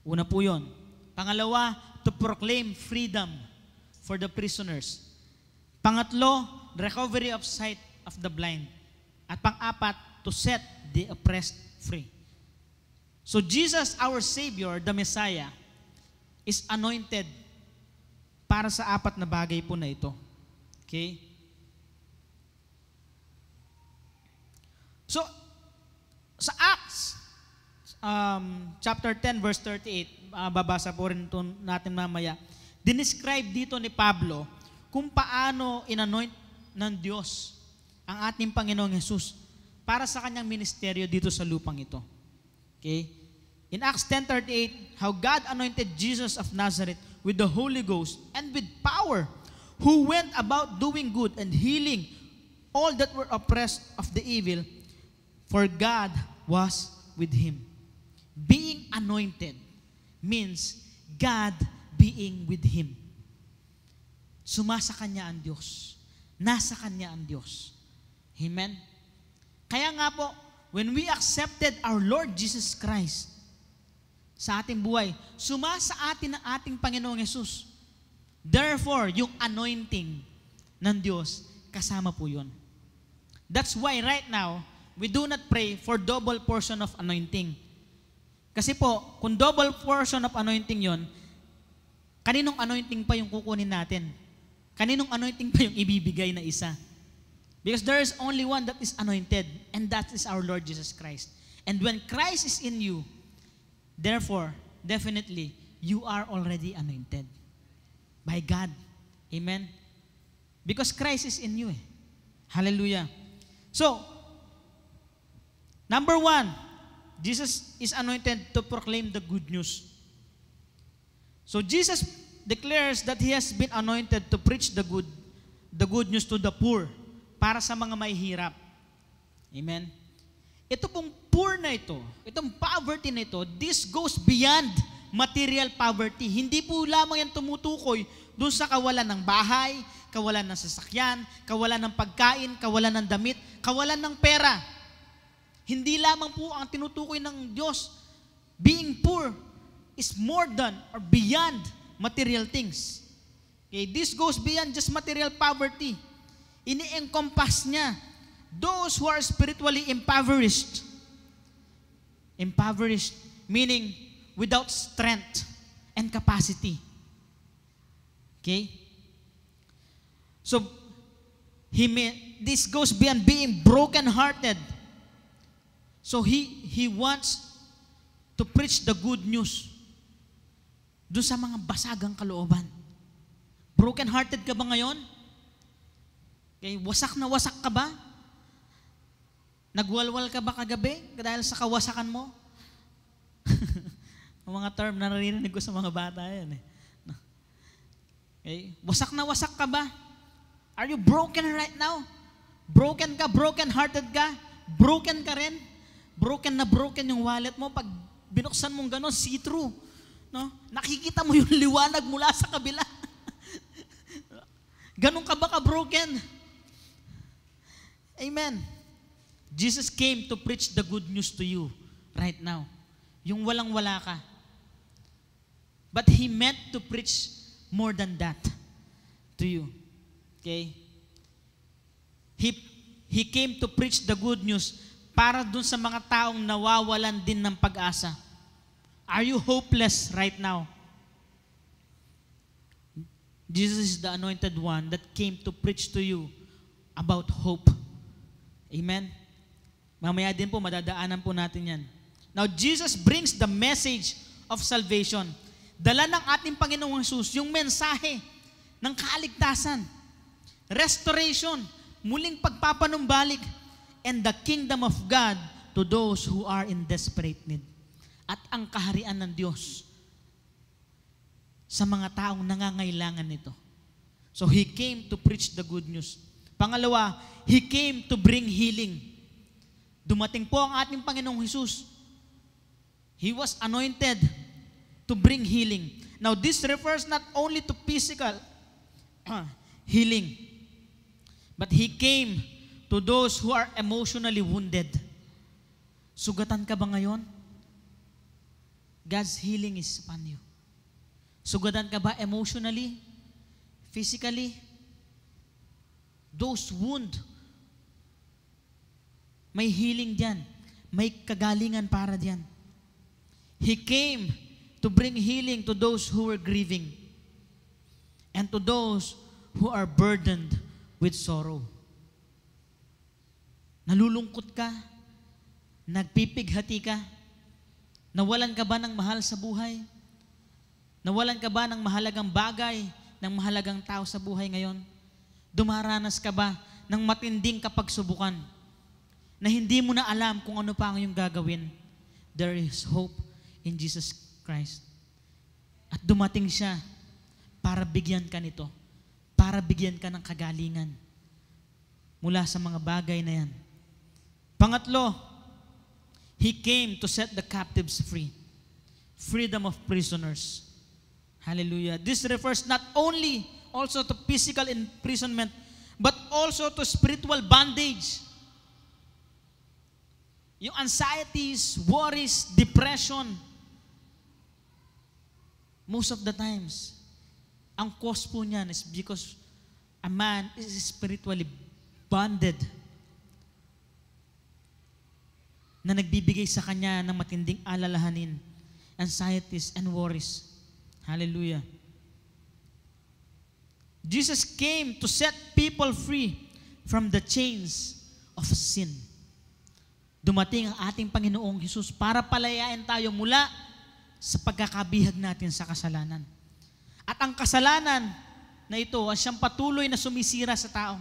Una po yun. Pangalawa, to proclaim freedom for the prisoners. Pangatlo, recovery of sight of the blind. At pang-apat, to set the oppressed free. So Jesus, our Savior, the Messiah, is anointed para sa 4 na bagay po na ito. Okay? So, sa Acts, chapter 10, verse 38, babasa po rin ito natin mamaya, dinescribe dito ni Pablo kung paano inanoint ng Diyos ang ating Panginoong Jesus para sa kanyang ministeryo dito sa lupang ito. Okay? In Acts 10:38, how God anointed Jesus of Nazareth with the Holy Ghost and with power, who went about doing good and healing all that were oppressed of the evil, for God was with him. Being anointed means God being with him. Sumasa kanya ang Diyos. Nasa kanya ang Diyos. Amen? Kaya nga po, when we accepted our Lord Jesus Christ sa ating buhay, sumasa atin ang ating Panginoong Yesus. Therefore, yung anointing ng Diyos, kasama po yun. That's why right now, we do not pray for double portion of anointing. Kasi po, kung double portion of anointing yon, kaninong anointing pa yung kukunin natin? Kaninong anointing pa yung ibibigay na isa? Because there is only one that is anointed, and that is our Lord Jesus Christ. And when Christ is in you, therefore, definitely, you are already anointed by God. Amen? Because Christ is in you. Hallelujah. So, number 1, Jesus is anointed to proclaim the good news. So Jesus declares that He has been anointed to preach the good news to the poor, para sa mga may hirap. Amen? Ito pong poor na ito, itong poverty na ito, this goes beyond material poverty. Hindi po lamang yan tumutukoy doon sa kawalan ng bahay, kawalan ng sasakyan, kawalan ng pagkain, kawalan ng damit, kawalan ng pera. Hindi lamang po ang tinutukoy ng Diyos. Being poor is more than or beyond material things. Okay, this goes beyond just material poverty. Ini-encompass niya those who are spiritually impoverished. Impoverished, meaning without strength and capacity. Okay? So, this goes beyond being broken-hearted. So he wants to preach the good news doon sa mga basagang kalooban. Broken-hearted ka ba ngayon? Okay, wasak na wasak ka ba? Nagwalwal ka ba kagabi dahil sa kawasakan mo? Ang mga term na narinig ko sa mga bata yan. Okay, wasak na wasak ka ba? Are you broken right now? Broken ka, broken-hearted ka? Broken ka rin? Broken na broken yung wallet mo. Pag binuksan mong gano'n, see-through. No? Nakikita mo yung liwanag mula sa kabila. Ganon ka ba ka-broken? Amen. Jesus came to preach the good news to you right now. Yung walang-wala ka. But He meant to preach more than that to you. Okay? He came to preach the good news para dun sa mga taong nawawalan din ng pag-asa. Are you hopeless right now? Jesus is the anointed one that came to preach to you about hope. Amen? Mamaya din po, madadaanan po natin yan. Now, Jesus brings the message of salvation. Dala ng ating Panginoong Jesus yung mensahe ng kaligtasan, restoration, muling pagpapanumbalik, and the kingdom of God to those who are in desperate need. at ang kaharian ng Diyos sa mga taong nangangailangan nito. So He came to preach the good news. Pangalawa, He came to bring healing. Dumating po ang ating Panginoong Hesus. He was anointed to bring healing. Now this refers not only to physical healing, but He came to those who are emotionally wounded. Sugatan ka ba ngayon? God's healing is upon you. Sugatan ka ba emotionally, physically? Those wounds, may healing diyan. May kagalingan para diyan. He came to bring healing to those who were grieving and to those who are burdened with sorrow. Nalulungkot ka? Nagpipighati ka? Nawalan ka ba ng mahal sa buhay? Nawalan ka ba ng mahalagang bagay, ng mahalagang tao sa buhay ngayon? Dumaranas ka ba ng matinding kapagsubukan na hindi mo na alam kung ano pa ang iyong gagawin? There is hope in Jesus Christ. At dumating siya para bigyan ka nito, para bigyan ka ng kagalingan mula sa mga bagay na yan. Pangatlo, He came to set the captives free. Freedom of prisoners. Hallelujah. This refers not only also to physical imprisonment, but also to spiritual bondage. Yung anxieties, worries, depression, most of the times, ang cause po niyan is because a man is spiritually bonded na nagbibigay sa kanya ng matinding alalahanin, anxieties, and worries. Hallelujah. Jesus came to set people free from the chains of sin. Dumating ang ating Panginoong Hesus para palayain tayo mula sa pagkakabihag natin sa kasalanan. At ang kasalanan na ito ay siyang patuloy na sumisira sa tao.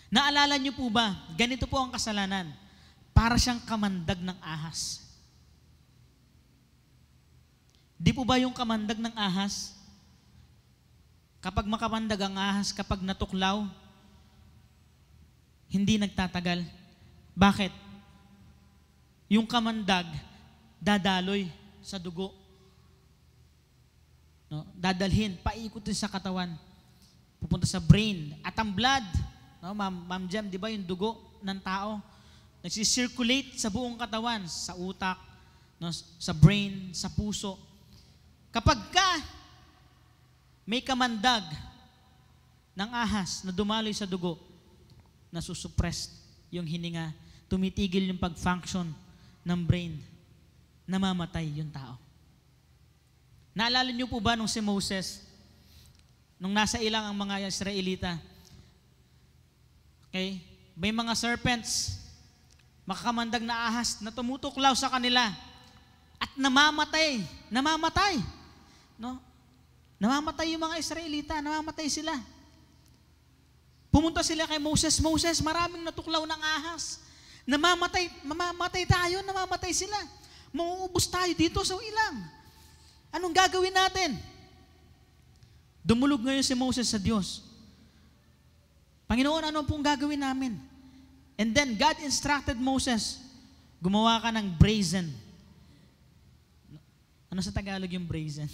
Naalala niyo po ba, ganito po ang kasalanan. Para siyang kamandag ng ahas. Di po ba yung kamandag ng ahas? Kapag makamandag ang ahas, kapag natuklaw, hindi nagtatagal. Bakit? Yung kamandag, dadaloy sa dugo. No? Dadalhin, paikutin sa katawan. Pupunta sa brain. At ang blood, no, Ma'am Jem, di ba yung dugo ng tao? Nagsisirculate sa buong katawan, sa utak, no, sa brain, sa puso. Kapag ka may kamandag ng ahas na dumaloy sa dugo, nasusupress yung hininga, tumitigil yung pag-function ng brain, namamatay yung tao. Naalala niyo po ba nung si Moses, nung nasa ilang ang mga Israelita, okay, may mga serpents, makakamandag na ahas na tumutuklaw sa kanila at namamatay. Namamatay. No? Namamatay yung mga Israelita. Namamatay sila. Pumunta sila kay Moses. Moses, maraming natuklaw ng ahas. Mamamatay tayo. Namamatay sila. Mauubos tayo dito sa ilang. Anong gagawin natin? Dumulog ngayon si Moses sa Diyos. Panginoon, ano pong gagawin namin? And then God instructed Moses, gumawa ka ng brazen. Ano sa Tagalog yung brazen?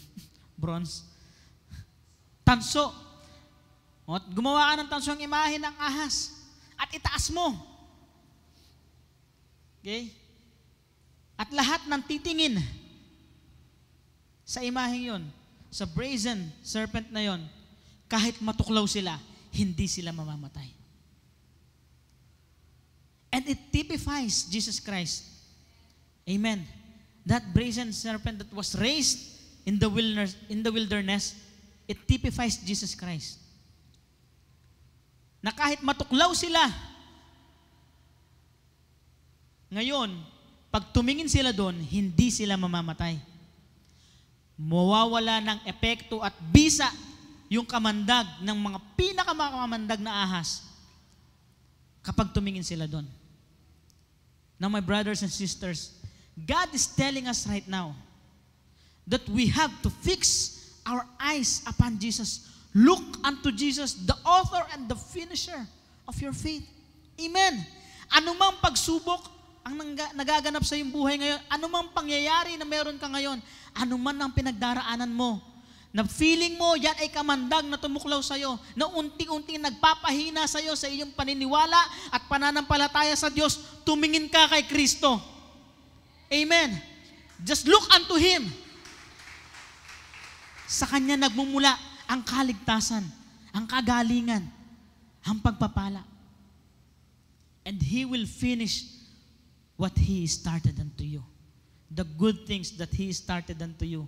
Bronze. Tanso. At gumawa ka ng tanso ang imahe ng ahas. At itaas mo. Okay? At lahat ng titingin sa imaheng yon, sa brazen serpent na yon, kahit matuklaw sila, hindi sila mamamatay. And it typifies Jesus Christ. Amen. That brazen serpent that was raised in the wilderness, it typifies Jesus Christ. Na kahit matuklaw sila, ngayon, pag tumingin sila doon, hindi sila mamamatay. Mawawala ng epekto at bisa yung kamandag ng mga pinakamamandag na ahas kapag tumingin sila doon. Now, my brothers and sisters, God is telling us right now that we have to fix our eyes upon Jesus. Look unto Jesus, the author and the finisher of your faith. Amen. Anumang pagsubok ang nagaganap sa iyong buhay ngayon, anumang pangyayari na meron ka ngayon, anuman ang pinagdaraanan mo, na feeling mo yan ay kamandag na tumuklaw sa iyo, na unti-unti nagpapahina sa iyo sa iyong paniniwala at pananampalataya sa Diyos, tumingin ka kay Kristo. Amen. Just look unto Him. Sa Kanya nagmumula ang kaligtasan, ang kagalingan, ang pagpapala. And He will finish what He started unto you. The good things that He started unto you,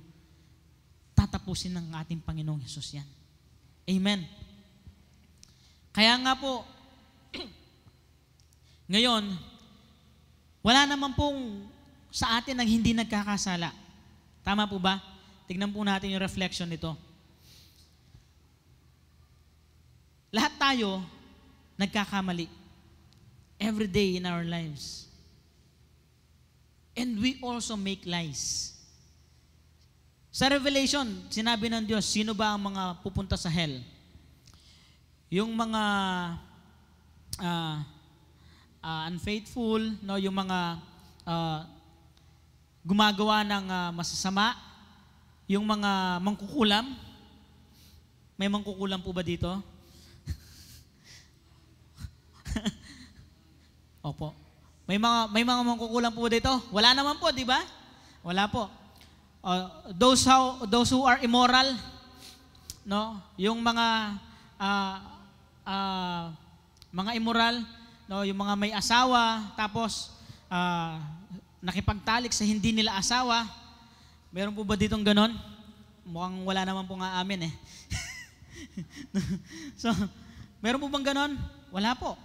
tatapusin ng ating Panginoong Hesus yan. Amen. Kaya nga po, ngayon, wala naman pong sa atin ang hindi nagkakasala. Tama po ba? Tignan po natin yung reflection nito. Lahat tayo nagkakamali. Every day in our lives. And we also make lies. Sa Revelation, sinabi ng Diyos, sino ba ang mga pupunta sa hell? Yung mga unfaithful, no? Yung mga gumagawa ng masasama, yung mga mangkukulam. May mangkukulam po ba dito? Opo. May mga mangkukulam po ba dito? Wala naman po, di ba? Wala po. Those who are immoral, no? Yung mga immoral, no? Yung mga may asawa, tapos nakipagtalik sa hindi nila asawa. Meron po ba ditong ganon? Mukhang wala naman po nga amin eh. So, meron po bang ganon? Wala po.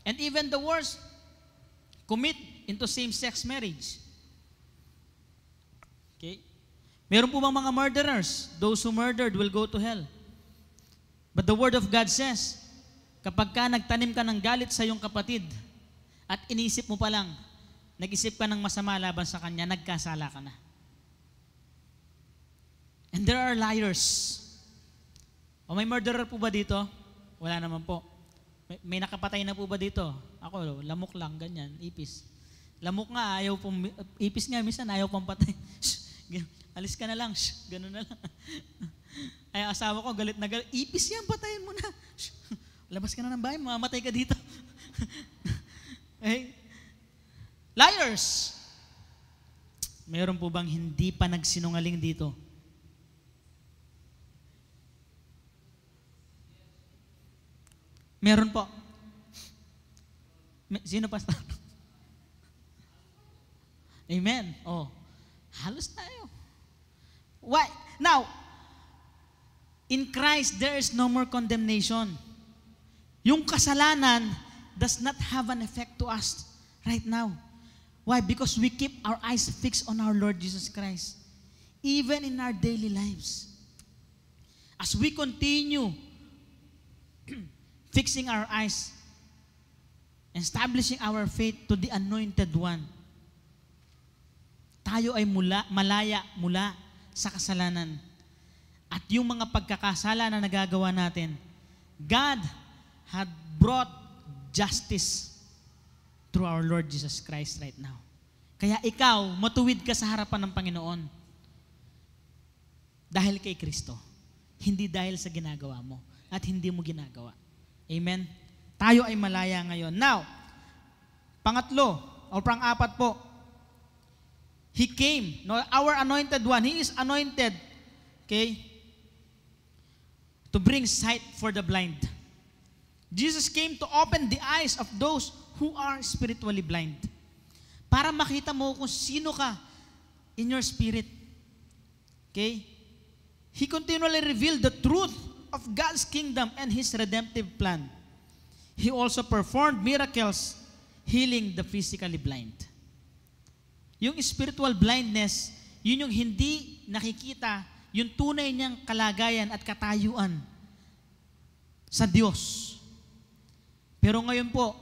And even the worst, commit into same-sex marriage. Okay? Meron po bang mga murderers? Those who murdered will go to hell. But the Word of God says, kapag ka nagtanim ka ng galit sa iyong kapatid at inisip mo pa lang, nag-isip ka ng masama laban sa kanya, nagkasala ka na. And there are liars. O may murderer po ba dito? Wala naman po. May nakapatay na po ba dito? Ako, lamok lang, ganyan, ipis. Lamok nga, ayaw pong, ipis nga, minsan ayaw pang patay. Alis ka na lang, gano'n na lang. Ay, asawa ko, galit na galit, ipis yan, patayin mo na. Labas ka na ng bahay, mamamatay ka dito. Okay? Liars! Mayroon po bang hindi pa nagsinungaling dito? Meron po. Sino pa? Amen. Oh, halos tayo. Why? Now, in Christ, there is no more condemnation. Yung kasalanan does not have an effect to us right now. Why? Because we keep our eyes fixed on our Lord Jesus Christ. Even in our daily lives. As we continue fixing our eyes, establishing our faith to the Anointed One, tayo ay malaya mula sa kasalanan. At yung mga pagkakasala na nagagawa natin, God had brought justice through our Lord Jesus Christ right now. Kaya ikaw, matuwid ka sa harapan ng Panginoon dahil kay Kristo. Hindi dahil sa ginagawa mo at hindi mo ginagawa. Amen? Tayo ay malaya ngayon. Now, pangatlo, o pang-apat po, He came, no, our anointed one, He is anointed, okay, to bring sight for the blind. Jesus came to open the eyes of those who are spiritually blind. Para makita mo kung sino ka in your spirit. Okay? He continually revealed the truth of God's kingdom and His redemptive plan. He also performed miracles, healing the physically blind. Yung spiritual blindness, yun yung hindi nakikita, yung tunay niyang kalagayan at katayuan sa Diyos. Pero ngayon po,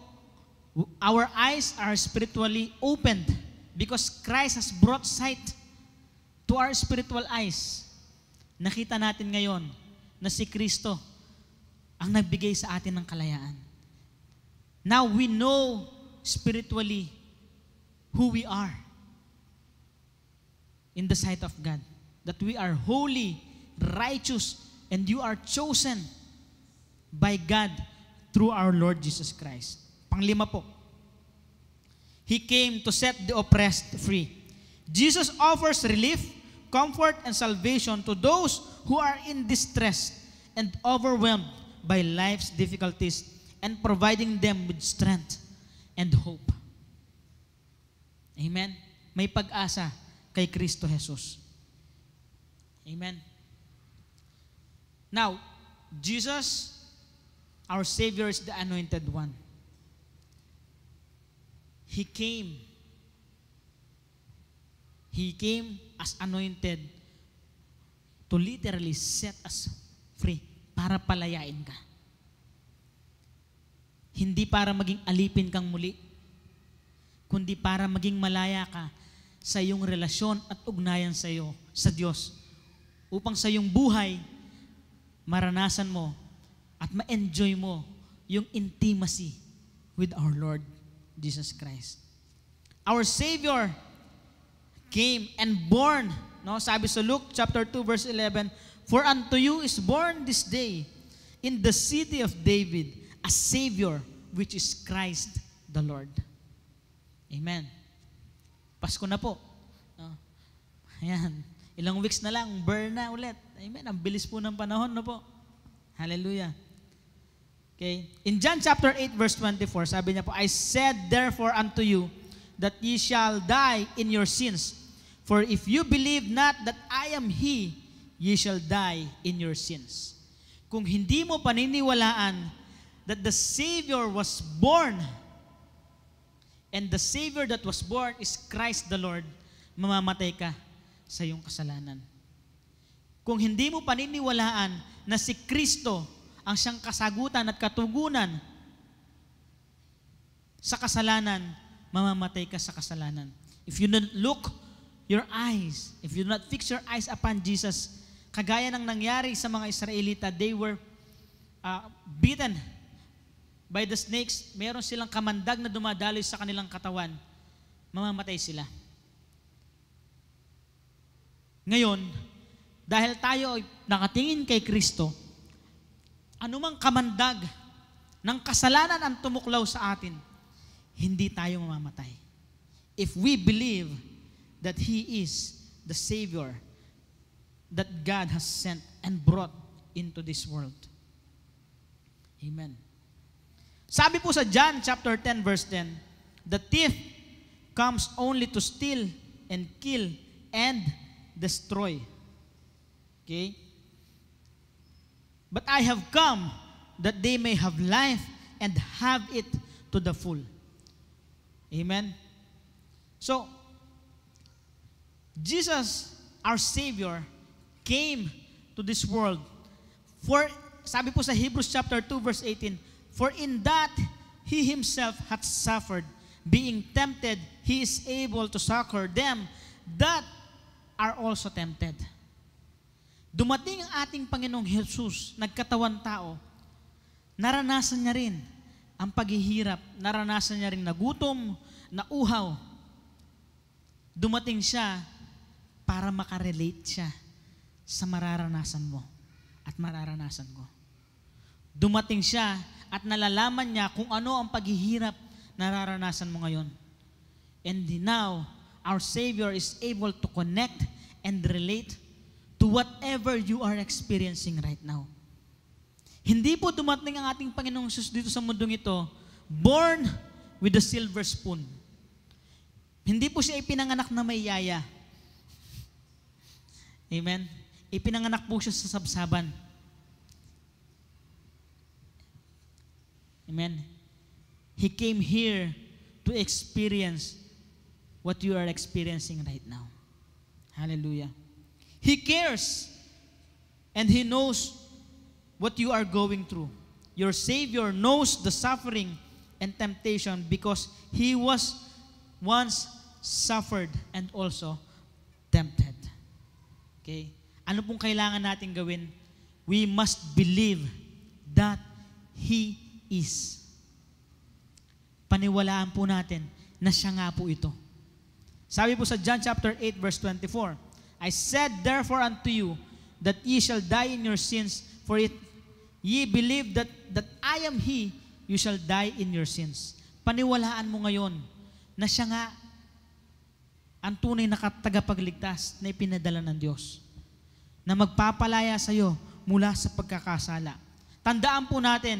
our eyes are spiritually opened Because Christ has brought sight to our spiritual eyes. Nakita natin ngayon na si Kristo ang nagbigay sa atin ng kalayaan. Now we know spiritually who we are in the sight of God. That we are holy, righteous, and you are chosen by God through our Lord Jesus Christ. Panglima po, He came to set the oppressed free. Jesus offers relief, comfort, and salvation to those who are in distress and overwhelmed by life's difficulties and providing them with strength and hope. Amen? May pag-asa kay Kristo Jesus. Amen? Now, Jesus, our Savior, is the Anointed One. He came as anointed to literally set us free, para palayain ka. Hindi para maging alipin kang muli, kundi para maging malaya ka sa iyong relasyon at ugnayan sa iyo, sa Diyos, upang sa iyong buhay, maranasan mo at ma-enjoy mo yung intimacy with our Lord Jesus Christ. Our Savior came and born, no? Sabi sa Luke chapter 2 verse 11, "For unto you is born this day in the city of David a Savior, which is Christ the Lord." Amen. Pasko na po. No? Ayan. Ilang weeks na lang, burn na ulit. Amen. Ang bilis po ng panahon, no po? Hallelujah. Okay. In John chapter 8 verse 24, sabi niya po, "I said therefore unto you that ye shall die in your sins. For if you believe not that I am He, ye shall die in your sins." Kung hindi mo paniniwalaan that the Savior was born, and the Savior that was born is Christ the Lord, mamamatay ka sa iyong kasalanan. Kung hindi mo paniniwalaan na si Kristo ang siyang kasagutan at katugunan sa kasalanan, mamamatay ka sa kasalanan. If you don't look your eyes, if you do not fix your eyes upon Jesus, kagaya ng nangyari sa mga Israelita, they were beaten by the snakes. Meron silang kamandag na dumadaloy sa kanilang katawan, mamamatay sila. Ngayon, dahil tayo ay nakatingin kay Kristo, anumang kamandag ng kasalanan ang tumuklaw sa atin, hindi tayo mamamatay. If we believe that He is the Savior that God has sent and brought into this world. Amen. Sabi po sa John chapter 10 verse 10, "The thief comes only to steal and kill and destroy." Okay? "But I have come that they may have life and have it to the full." Amen? So, Jesus, our Savior, came to this world for, sabi po sa Hebrews chapter 2 verse 18, "For in that He Himself hath suffered, being tempted, He is able to succor them that are also tempted." Dumating ang ating Panginoong Jesus, nagkatawan tao, naranasan niya rin ang paghihirap, naranasan niya rin nagutom, nauhaw. Dumating siya para makarelate siya sa mararanasan mo at mararanasan ko. Dumating siya at nalalaman niya kung ano ang paghihirap nararanasan mo ngayon. And now, our Savior is able to connect and relate to whatever you are experiencing right now. Hindi po dumating ang ating Panginoong Jesus dito sa mundong ito, born with a silver spoon. Hindi po siya ipinanganak na may yaya. Amen? Ipinanganak po siya sa sabsaban. Amen? He came here to experience what you are experiencing right now. Hallelujah. He cares and He knows what you are going through. Your Savior knows the suffering and temptation because He was once suffered, and also tempted. Okay? Ano pong kailangan natin gawin? We must believe that He is. Paniwalaan po natin na siya nga po ito. Sabi po sa John chapter 8 verse 24, I said therefore unto you that ye shall die in your sins, for it ye believe that I am He, you shall die in your sins. Paniwalaan mo ngayon na siya nga ang tunay na tagapagligtas na ipinadala ng Diyos, na magpapalaya sa iyo mula sa pagkakasala. Tandaan po natin,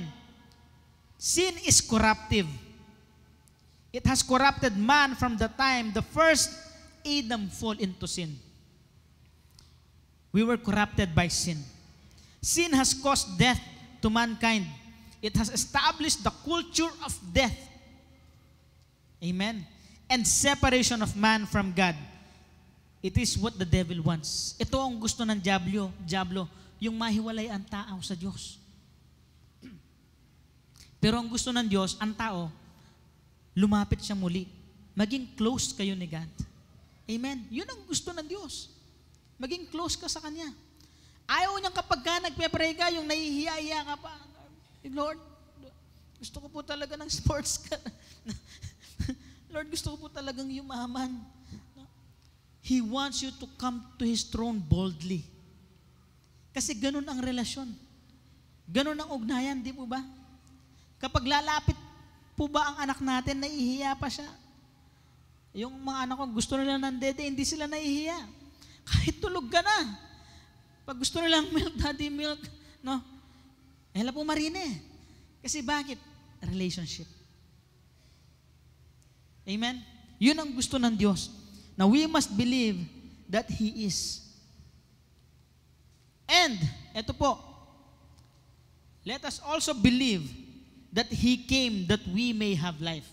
sin is corruptive. It has corrupted man from the time the first Adam fall into sin. We were corrupted by sin. Sin has caused death to mankind. It has established the culture of death. Amen. And separation of man from God. It is what the devil wants. Ito ang gusto ng diablo, yung mahiwalay ang tao sa Diyos. Pero ang gusto ng Diyos, ang tao, lumapit siya muli. Maging close kayo ni God. Amen. Yun ang gusto ng Diyos. Maging close ka sa Kanya. Ayaw niyang kapag ka nagpe-pray ka, yung nahihiya-hiya ka pa. Lord, gusto ko po talaga ng sports ka. Lord, gusto ko po talagang yumaman. He wants you to come to His throne boldly. Kasi ganun ang relasyon. Ganun ang ugnayan, di po ba? Kapag lalapit po ba ang anak natin, naihiya pa siya. Yung mga anak ko, gusto nila ng dede, hindi sila naihiya. Kahit tulog ka na. Pag gusto nilang milk, daddy milk, no? Hela po marine. Kasi bakit? Relationship. Amen? Yun ang gusto ng Diyos. Now, we must believe that He is. And, eto po, let us also believe that He came that we may have life.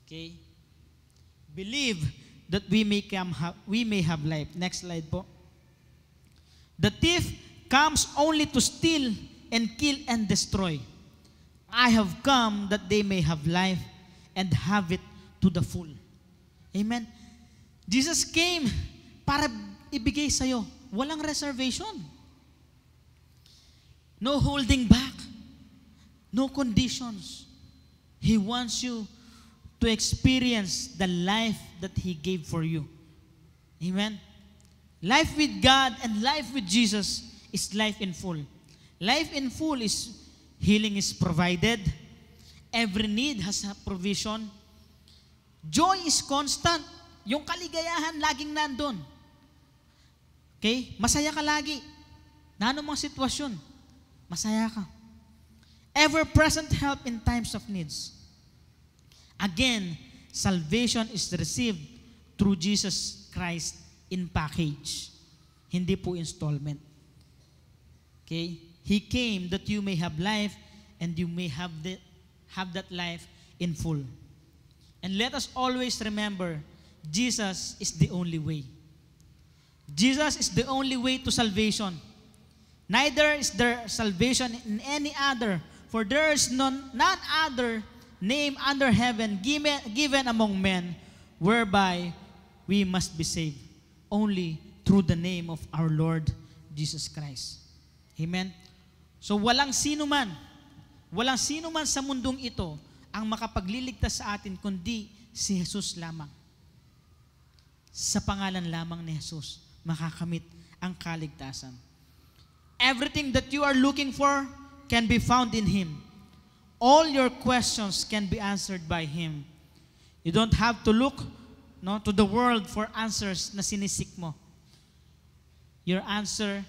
Okay? Believe that we may have life. Next slide po. The thief comes only to steal and kill and destroy. I have come that they may have life and have it to the full. Amen? Jesus came para ibigay sa'yo. Walang reservation. No holding back. No conditions. He wants you to experience the life that He gave for you. Amen? Life with God and life with Jesus is life in full. Life in full is healing is provided. Every need has a provision. Joy is constant. Yung kaligayahan laging nandun. Okay? Masaya ka lagi. Na anumang sitwasyon, masaya ka. Ever-present help in times of needs. Again, salvation is received through Jesus Christ in package. Hindi po installment. Okay? He came that you may have life and you may have that life in full. And let us always remember, Jesus is the only way. Jesus is the only way to salvation. Neither is there salvation in any other, for there is none other name under heaven given among men whereby we must be saved, only through the name of our Lord Jesus Christ. Amen? So walang sino man sa mundong ito ang makapagliligtas sa atin kundi si Jesus lamang. Sa pangalan lamang ni Jesus, makakamit ang kaligtasan. Everything that you are looking for can be found in Him. All your questions can be answered by Him. You don't have to look to the world for answers na sinisik mo. The answer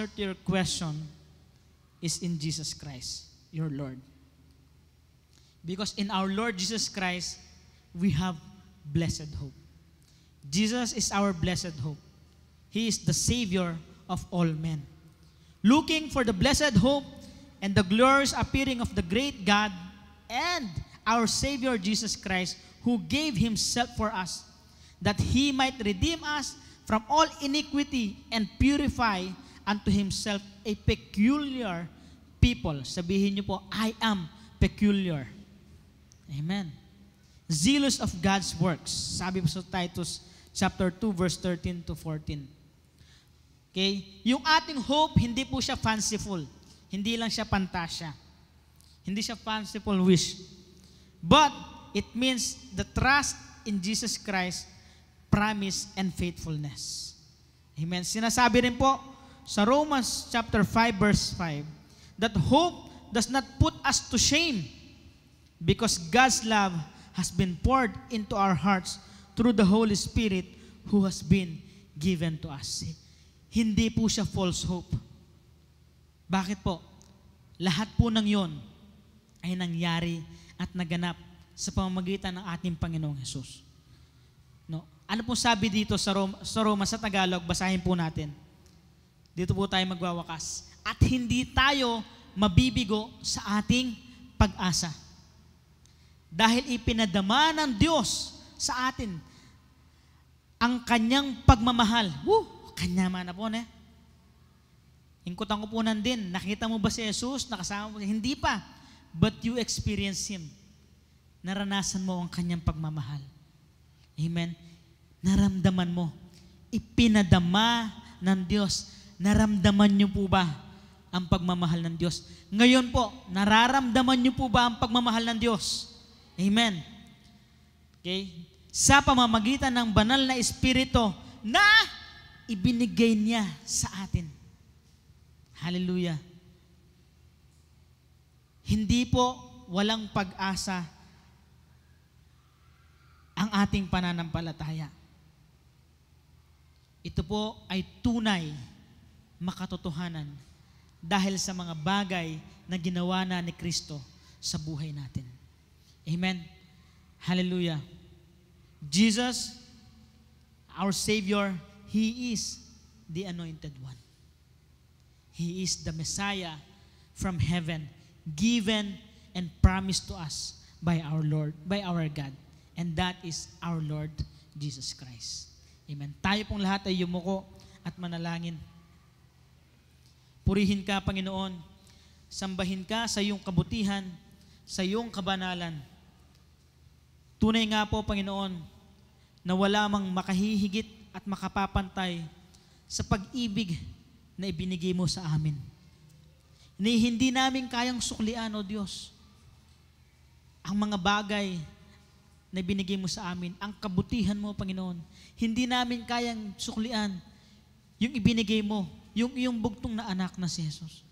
to your question is in Jesus Christ, your Lord. Because in our Lord Jesus Christ, we have blessed hope. Jesus is our blessed hope. He is the Savior of all men. Looking for the blessed hope and the glorious appearing of the great God and our Savior Jesus Christ, who gave Himself for us, that He might redeem us from all iniquity and purify unto Himself a peculiar people. Sabihin niyo po, I am peculiar. Amen. zealous of God's works. Sabi po sa Titus chapter 2 verse 13 to 14. Okay? Yung ating hope, hindi po siya fanciful. Hindi lang siya pantasya. Hindi siya fanciful wish. But it means the trust in Jesus Christ, promise and faithfulness. Amen. Sinasabi rin po sa Romans chapter 5 verse 5 that hope does not put us to shame because God's love has been poured into our hearts through the Holy Spirit who has been given to us. Hindi po siya false hope. Bakit po? Lahat po ng yon ay nangyari at naganap sa pamamagitan ng ating Panginoong Hesus. No? Ano po sabi dito sa Roma sa Tagalog? Basahin po natin. Dito po tayo magwawakas. At hindi tayo mabibigo sa ating pag-asa. Dahil ipinadama ng Diyos sa atin ang kanyang pagmamahal. Kanya man na po na. Ingkutan ko po din, nakita mo ba si Jesus? Nakasama mo? Hindi pa. But you experience Him. Naranasan mo ang kanyang pagmamahal. Amen. Naramdaman mo. Ipinadama ng Diyos. Naramdaman niyo po ba ang pagmamahal ng Diyos? Ngayon po, nararamdaman niyo po ba ang pagmamahal ng Diyos? Amen. Okay? Sa pamamagitan ng banal na Espiritu na ibinigay niya sa atin. Hallelujah. Hindi po walang pag-asa ang ating pananampalataya. Ito po ay tunay makatotohanan dahil sa mga bagay na ginawa na ni Kristo sa buhay natin. Amen. Hallelujah. Jesus, our Savior, He is the Anointed One. He is the Messiah from heaven, given and promised to us by our Lord, by our God. And that is our Lord Jesus Christ. Amen. Tayo pong lahat ay yumuko at manalangin. Purihin ka, Panginoon. Sambahin ka sa iyong kabutihan, sa iyong kabanalan. Tunay nga po, Panginoon, na wala mang makahihigit at makapapantay sa pag-ibig na ibinigay mo sa amin. Hindi namin kayang suklian, O Diyos, ang mga bagay na ibinigay mo sa amin, ang kabutihan mo, Panginoon. Hindi namin kayang suklian yung ibinigay mo, yung bugtong na anak na si Jesus.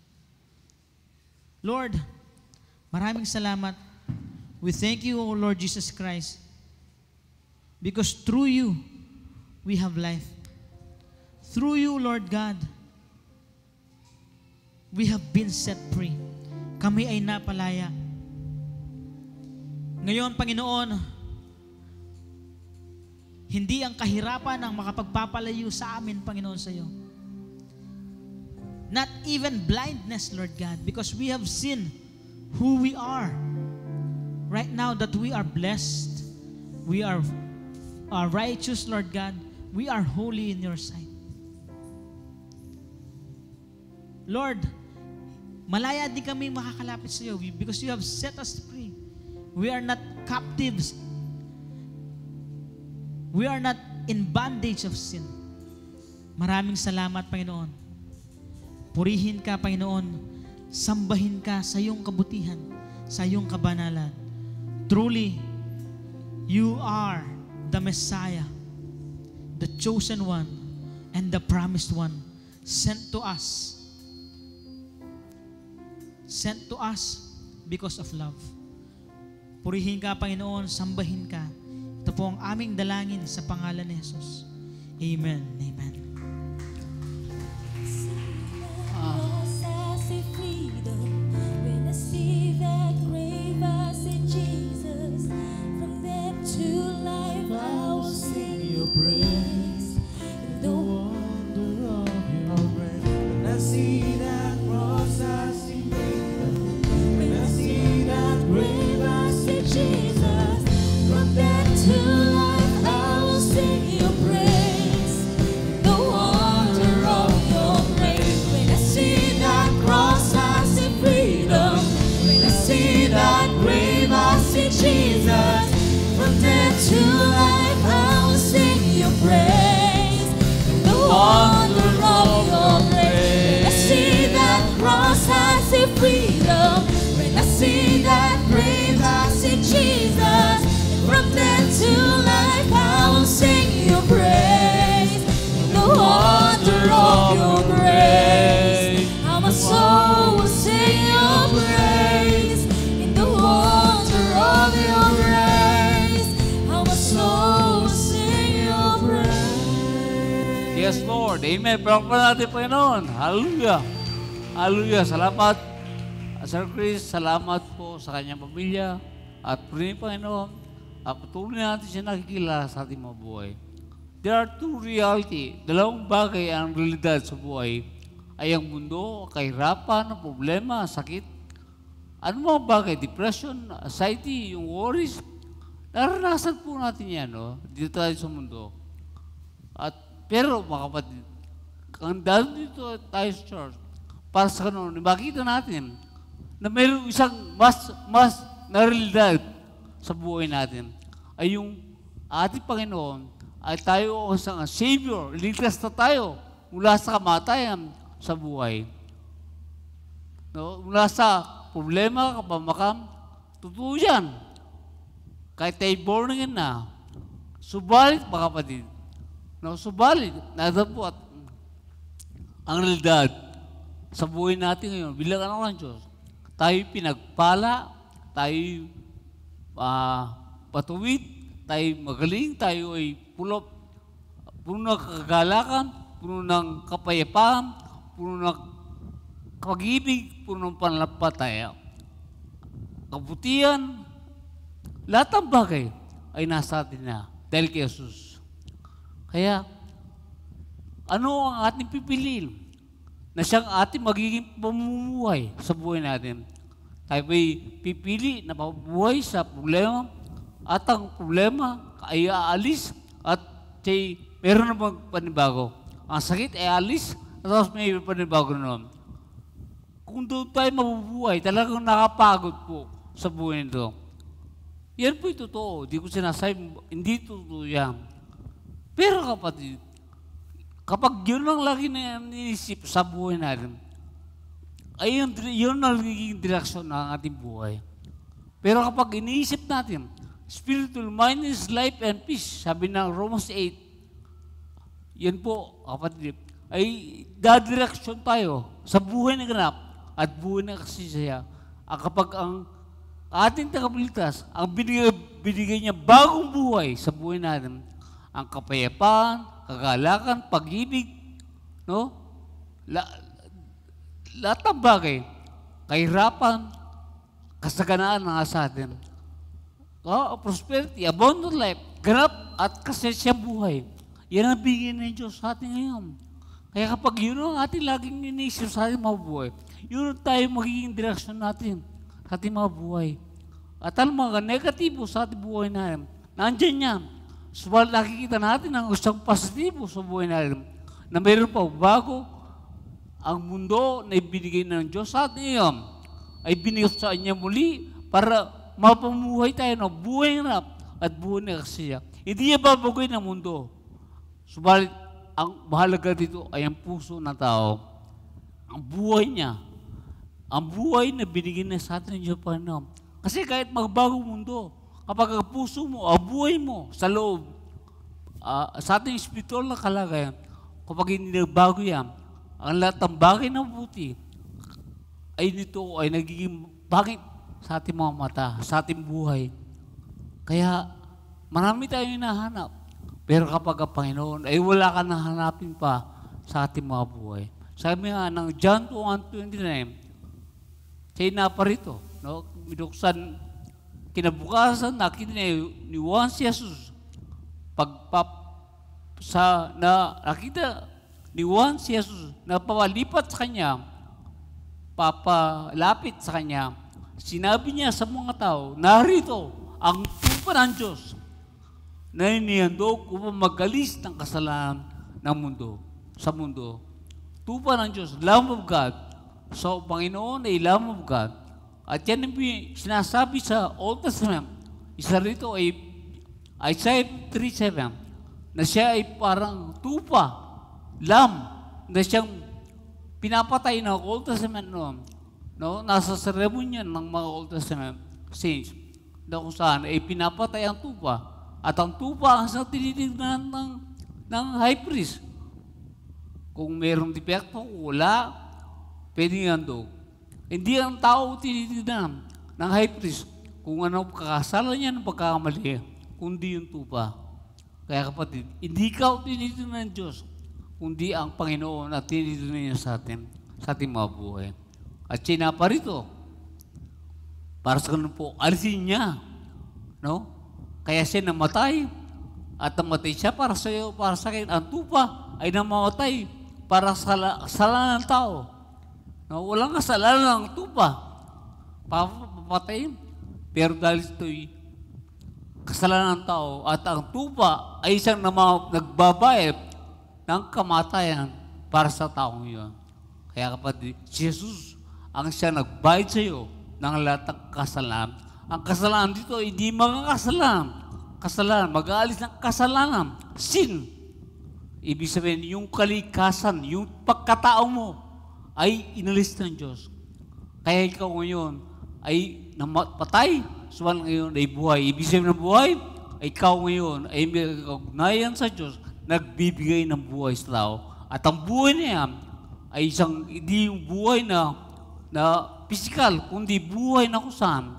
Lord, maraming salamat. We thank you, O Lord Jesus Christ, because through you, we have life. Through you, Lord God, we have been set free. Kami ay napalaya. Ngayon, Panginoon, hindi ang kahirapan ang makapagpapalayo sa amin, Panginoon, sa iyo. Not even blindness, Lord God, because we have seen who we are. Right now that we are blessed, we are righteous, Lord God, we are holy in your sight. Lord, malaya din kami makakalapit sa iyo because you have set us free. We are not captives. We are not in bondage of sin. Maraming salamat, Panginoon. Purihin ka, Panginoon. Sambahin ka sa iyong kabutihan, sa iyong kabanalan. Truly, you are the Messiah, the chosen one, and the promised one, sent to us. Sent to us because of love. Purihin ka, Panginoon, sambahin ka. Ito po ang aming dalangin sa pangalan ni Jesus. Amen. Amen. Praise the wonder of your grace. When I see that cross, I see freedom. When I see that grave, I see Jesus. From death to life, I will sing your praise. The palakpakan natin, Panginoon. Hallelujah. Hallelujah. Salamat, Sir Chris. Salamat po sa kanyang pamilya. At purihin, Panginoon, at patuloy natin siya nakikilala sa ating mga buhay. There are two reality. Dalawang bagay ang realidad sa buhay ay ang mundo, kahirapan, problema, sakit. Ano mga bagay? Depression, anxiety, yung worries. Naranasan po natin yan, no? Dito tayo sa mundo. Pero, mga kapatid, ang dahil dito tayo sa church, para sa kanon, makita natin na mayroong isang mas na realidad sa buhay natin ay yung ating Panginoon ay tayo ang isang Savior, ligtas na tayo mula sa kamatayan sa buhay. No? Mula sa problema, kapamakam, totoo yan. Kahit tayo born again na, subalit, mga kapatid, no, subalit, nadapot ang realidad sa buhay natin ngayon, bilang anak ng Diyos, tayo pinagpala, tayo patuwid, tayo magaling, tayo ay puno ng kagalakan, puno ng kapayapaan, puno ng pag-ibig, puno ng panlapataya. Kabutihan, lahat ng bagay ay nasa atin na dahil kay Jesus. Kaya, ano ang ating pipiliin na siyang ating magiging pamumuhay sa buhay natin? Tayo ba'y pipili na mabuhay sa problema at ang problema ay aalis at meron namang panibago. Ang sakit ay aalis at tapos may panibago naman. Kung doon tayo mabubuhay, talagang nakapagod po sa buhay nito. Yan po'y totoo. Di ko sinasabi, hindi totoo yan. Pero kapatid, kapag yun ang lagi na inisip sa buhay natin, ay yun ang nagiging direksyon ng ating buhay. Pero kapag iniisip natin, spiritual mind is life and peace, sabi ng Romans 8, yan po, kapatid, ay dadireksyon tayo sa buhay na ganap at buhay na kasisaya. Kapag ang ating tagapagligtas, ang binigay niya bagong buhay sa buhay natin, ang kapayapaan, kagalakan, pag-ibig, no? Lahat ng bagay, kahirapan, kasaganaan na sa atin. Prosperity, abundant life, ganap at kasisya buhay. Yan ang bigyan ng Diyos sa atin ngayon. Kaya kapag yun ang ating laging inisip sa ating mga buhay, yun tayo magiging direksyon natin sa ating mga buhay. At ang mga negatibo sa ating buhay natin, nandyan yan. Subalit nakikita natin ang isang positibo sa buhay natin na mayroon pa bago ang mundo na ibinigay ng Diyos sa atin ngayon ay binigay sa Kanya muli para mapamuhay tayo ng buhay na at buhay na kasiya. Hindi niya babagoy ng mundo. Subalit ang mahalaga dito ay ang puso ng tao. Ang buhay niya. Ang buhay na binigay na sa atin ng Diyos Panginoon. Kasi kahit magbagong mundo, kapag ang puso mo, ang buhay mo sa loob, sa ating spiritual na kalagayan, kapag hindi nagbago yan, ang lahat ng bagay na mabuti ay nito ay nagiging bakit sa ating mga mata, sa ating buhay. Kaya marami tayong hinahanap. Pero kapag ang Panginoon ay wala ka nang hanapin pa sa ating mga buhay. Sabi nga ng John 2:29, siya naparito, no? Binuksan, kinabukasan, nakita ni Juan si Jesus. Nakita ni Juan si Jesus na papalipat sa kanya, papalapit sa kanya, sinabi niya sa mga tao, narito ang tupa ng Diyos na inihandog upang magalis ng kasalanan ng mundo, sa mundo. Tupa ng Diyos, Lamb of God. So, Panginoon ay Lamb of God. At yan ang sinasabi sa Old Testament. Isa rito ay Isaiah 3:7 na siya ay parang tupa, lamb, na siyang pinapatay ng Old Testament noon. No? Nasa seremonya ng mga Old Testament saints na kung saan ay pinapatay ang tupa. At ang tupa ang tinitignan ng high priest. Kung mayroong depekto, wala, pwedeng handog. Hindi ang tao tinitignan ng high priest kung ano kakasala niya ng pagkakamali, kundi yung tupa. Kaya kapatid, hindi ka tinitignan ng Diyos kundi ang Panginoon at tinito niya sa ating mga buhay. At siya naparito para sa ganun po, alisin niya. No? Kaya siya namatay at namatay siya para sa iyo, para sa akin. Ang tupa ay namamatay para sa kasalanan ng tao. No? Walang kasalanan ng tupa. Papatay. Pero dahil ito'y kasalanan ng tao at ang tupa ay isang nagbabayad ng kamatayan para sa taong iyon. Kaya kapatid, si Jesus ang siya nagbayad sa iyo ng lahat ng kasalanan. Ang kasalanan dito, hindi mga kasalanan, mag-aalis ng kasalanan, sin. Ibig sabihin, yung kalikasan, yung pagkatao mo ay inalis ng Diyos. Kaya ikaw ngayon ay namatay, suwan ngayon ay buhay. Ibig sabihin ng buhay, ikaw ngayon ay may kaugnayan sa Diyos, nagbibigay ng buhay sa tao. At ang buhay na yan ay isang, hindi yung buhay na physical, kundi buhay na kung saan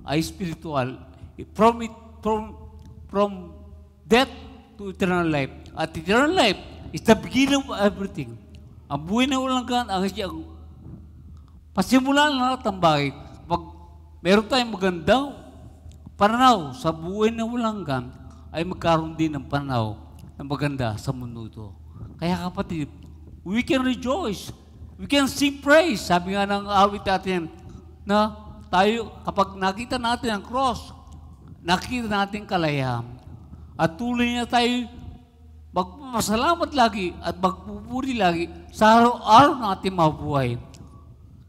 ay spiritual. From death to eternal life. At eternal life is the beginning of everything. Ang buhay na walang gan, ang pasimulan na lahat ng bagay. Pag meron tayong magandang pananaw sa buhay na walang gan, ay magkaroon din ng pananaw na maganda sa mundo ito. Kaya kapatid, we can rejoice. We can sing praise. Sabi nga ng awit natin na tayo, kapag nakita natin ang cross, nakita natin kalayaan. At tuloy na tayo magpapasalamat lagi at magpupuri lagi sa araw-araw natin mabuhay.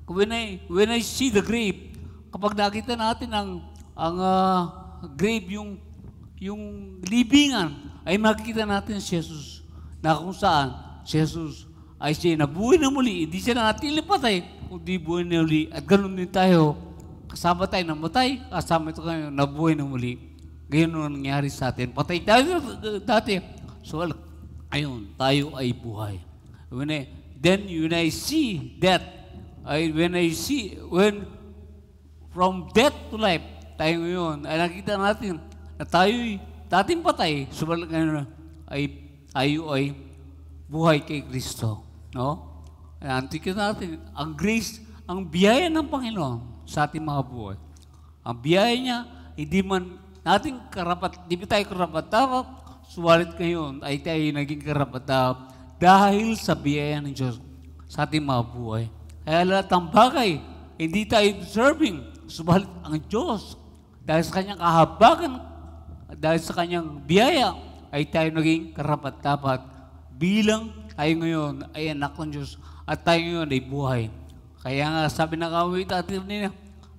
When I see the grave, kapag nakita natin ang grave, yung libingan, ay makikita natin si Jesus na kung saan si Jesus ay siya nabuhay na muli. Hindi siya natili patay, kundi buhay na muli. At ganoon din tayo, kasama tayo namatay, kasama ito kayo nabuhay na muli. Ganyan ang nangyari sa atin. Patay tayo dati. So, ayun, tayo ay buhay. When I see death, when from death to life, tayo ngayon, ay nakita natin na tayo'y dating patay, subalit ngayon tayo ay buhay kay Kristo. No? Antikin natin, ang grace, ang biyaya ng Panginoon sa ating mga buhay. Ang biyaya niya, hindi man natin karapat, di ba tayo karapat-dapat, suwalit ngayon ay tayo naging karapat-dapat dahil sa biyaya ng Diyos sa ating mga buhay. Kaya lahat ng bagay, hindi tayo deserving, subalit ang Diyos, dahil sa kanyang kahabagan, dahil sa kanyang biyaya, ay tayo naging karapat-dapat bilang tayo ngayon ay anak ng Diyos at tayo ngayon ay buhay. Kaya nga sabi ng awit natin nila,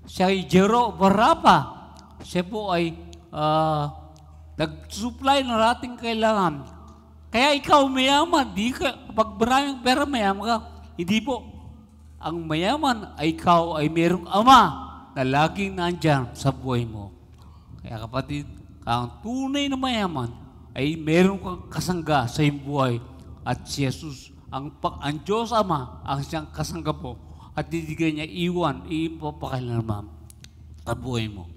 siya ay Jero Barapa. Siya po ay nag-supply ng ating kailangan. Kaya ikaw mayaman, kapag maraming pera mayaman ka, hindi po. Ang mayaman ay ikaw ay mayroong ama na laging nandyan sa buhay mo. Kaya kapatid, ang tunay na mayaman ay mayroong kang kasangga sa iyong buhay. At si Jesus, ang Diyos Ama, ang siyang kasangga po. At didigay niya ipapakailanman sa buhay mo.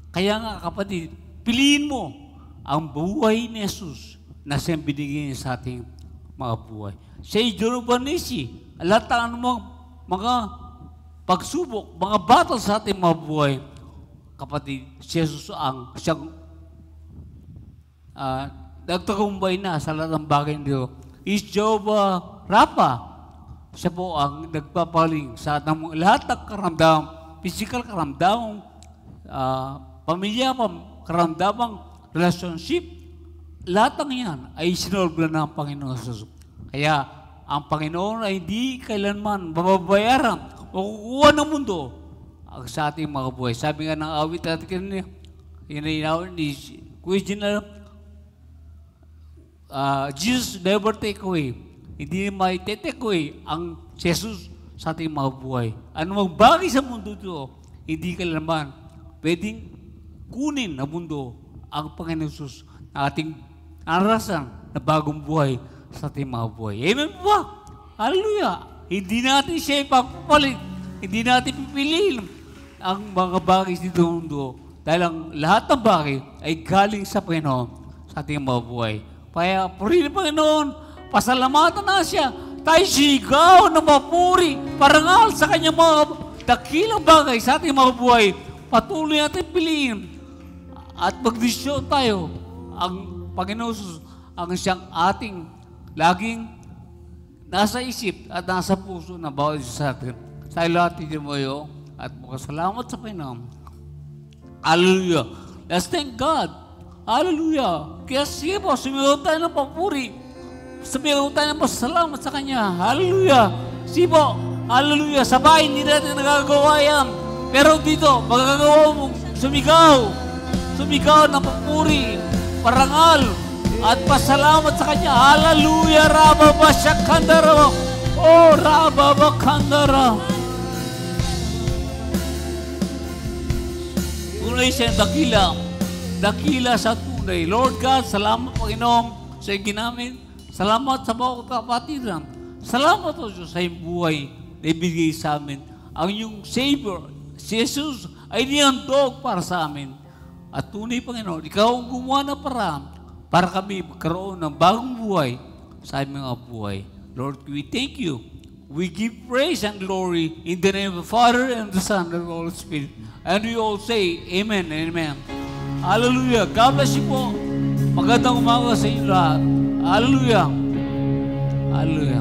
Kaya nga kapatid, piliin mo ang buhay ni Jesus na siyang binigay niya sa ating mga buhay. Siya ay Jorobanisi, lahat ng mga pagsubok, mga battle sa ating mga buhay. Kapatid, si Jesus ang siyang nagtagumpay na sa lahat ng bagay nito. Is Jehovah Rapha. Siya po ang nagpapaling sa lahat ng karamdam, physical karamdam, pamilya, karamdamang relationship, lahat ng yan ay sinolve na ng Panginoon Jesus. Kaya ang Panginoon ay hindi kailanman mababayaran o kukuha ng mundo sa ating mga buhay. Sabi nga ng awit natin kanina, yun ni Kuya Jesus never take away. Hindi may take away ang Jesus sa ating mga buhay. Ano mang bagay sa mundo ito, hindi kailanman pwedeng kunin na mundo ang Panginoon Jesus na ating narasan na bagong buhay sa ating mga buhay. Amen po ba? Hallelujah! Hindi natin siya ipapapalit. Hindi natin pipiliin ang mga bagay dito sa mundo dahil ang lahat ng bagay ay galing sa Panginoon sa ating mga buhay. Kaya purihin ng Panginoon pasalamatan na siya. Tayo sigaw na mapuri, parangal sa kanyang mga dakilang bagay sa ating mga buhay. Patuloy natin piliin at magdesisyon tayo. Ang Panginoon Jesus, ang siyang ating laging nasa isip at nasa puso na bawat isa sa atin. Tayo lahat titimuyo at magkasalamat sa Panginoon. Hallelujah. Let's thank God. Hallelujah. Kaya sige po, sumigaw tayo ng papuri. Sumigaw tayo ng pasalamat sa Kanya. Hallelujah. Sige po, hallelujah. Sa bahay, hindi natin nagagawa yan. Pero dito, magagawa mong sumigaw. Sumigaw ng papuri, parangal, at pasalamat sa Kanya. Hallelujah. Rababa Shakandara. Oh, Rababa Kandara. Tunay siya dakila sa tunay. Lord God, salamat Panginoon sa ginamit. Salamat sa mga kapatiran. Salamat o Diyos sa iyong buhay na ibigay sa amin. Ang iyong Savior, si Jesus, ay nihandog para sa amin. At tunay Panginoon, ikaw ang gumawa ng paraan para kami magkaroon ng bagong buhay sa aming mga buhay. Lord, we thank you. We give praise and glory in the name of the Father and the Son and the Holy Spirit. And we all say, Amen and Amen. Hallelujah. God bless you po. Magandang umaga sa inyo lahat. Hallelujah. Hallelujah.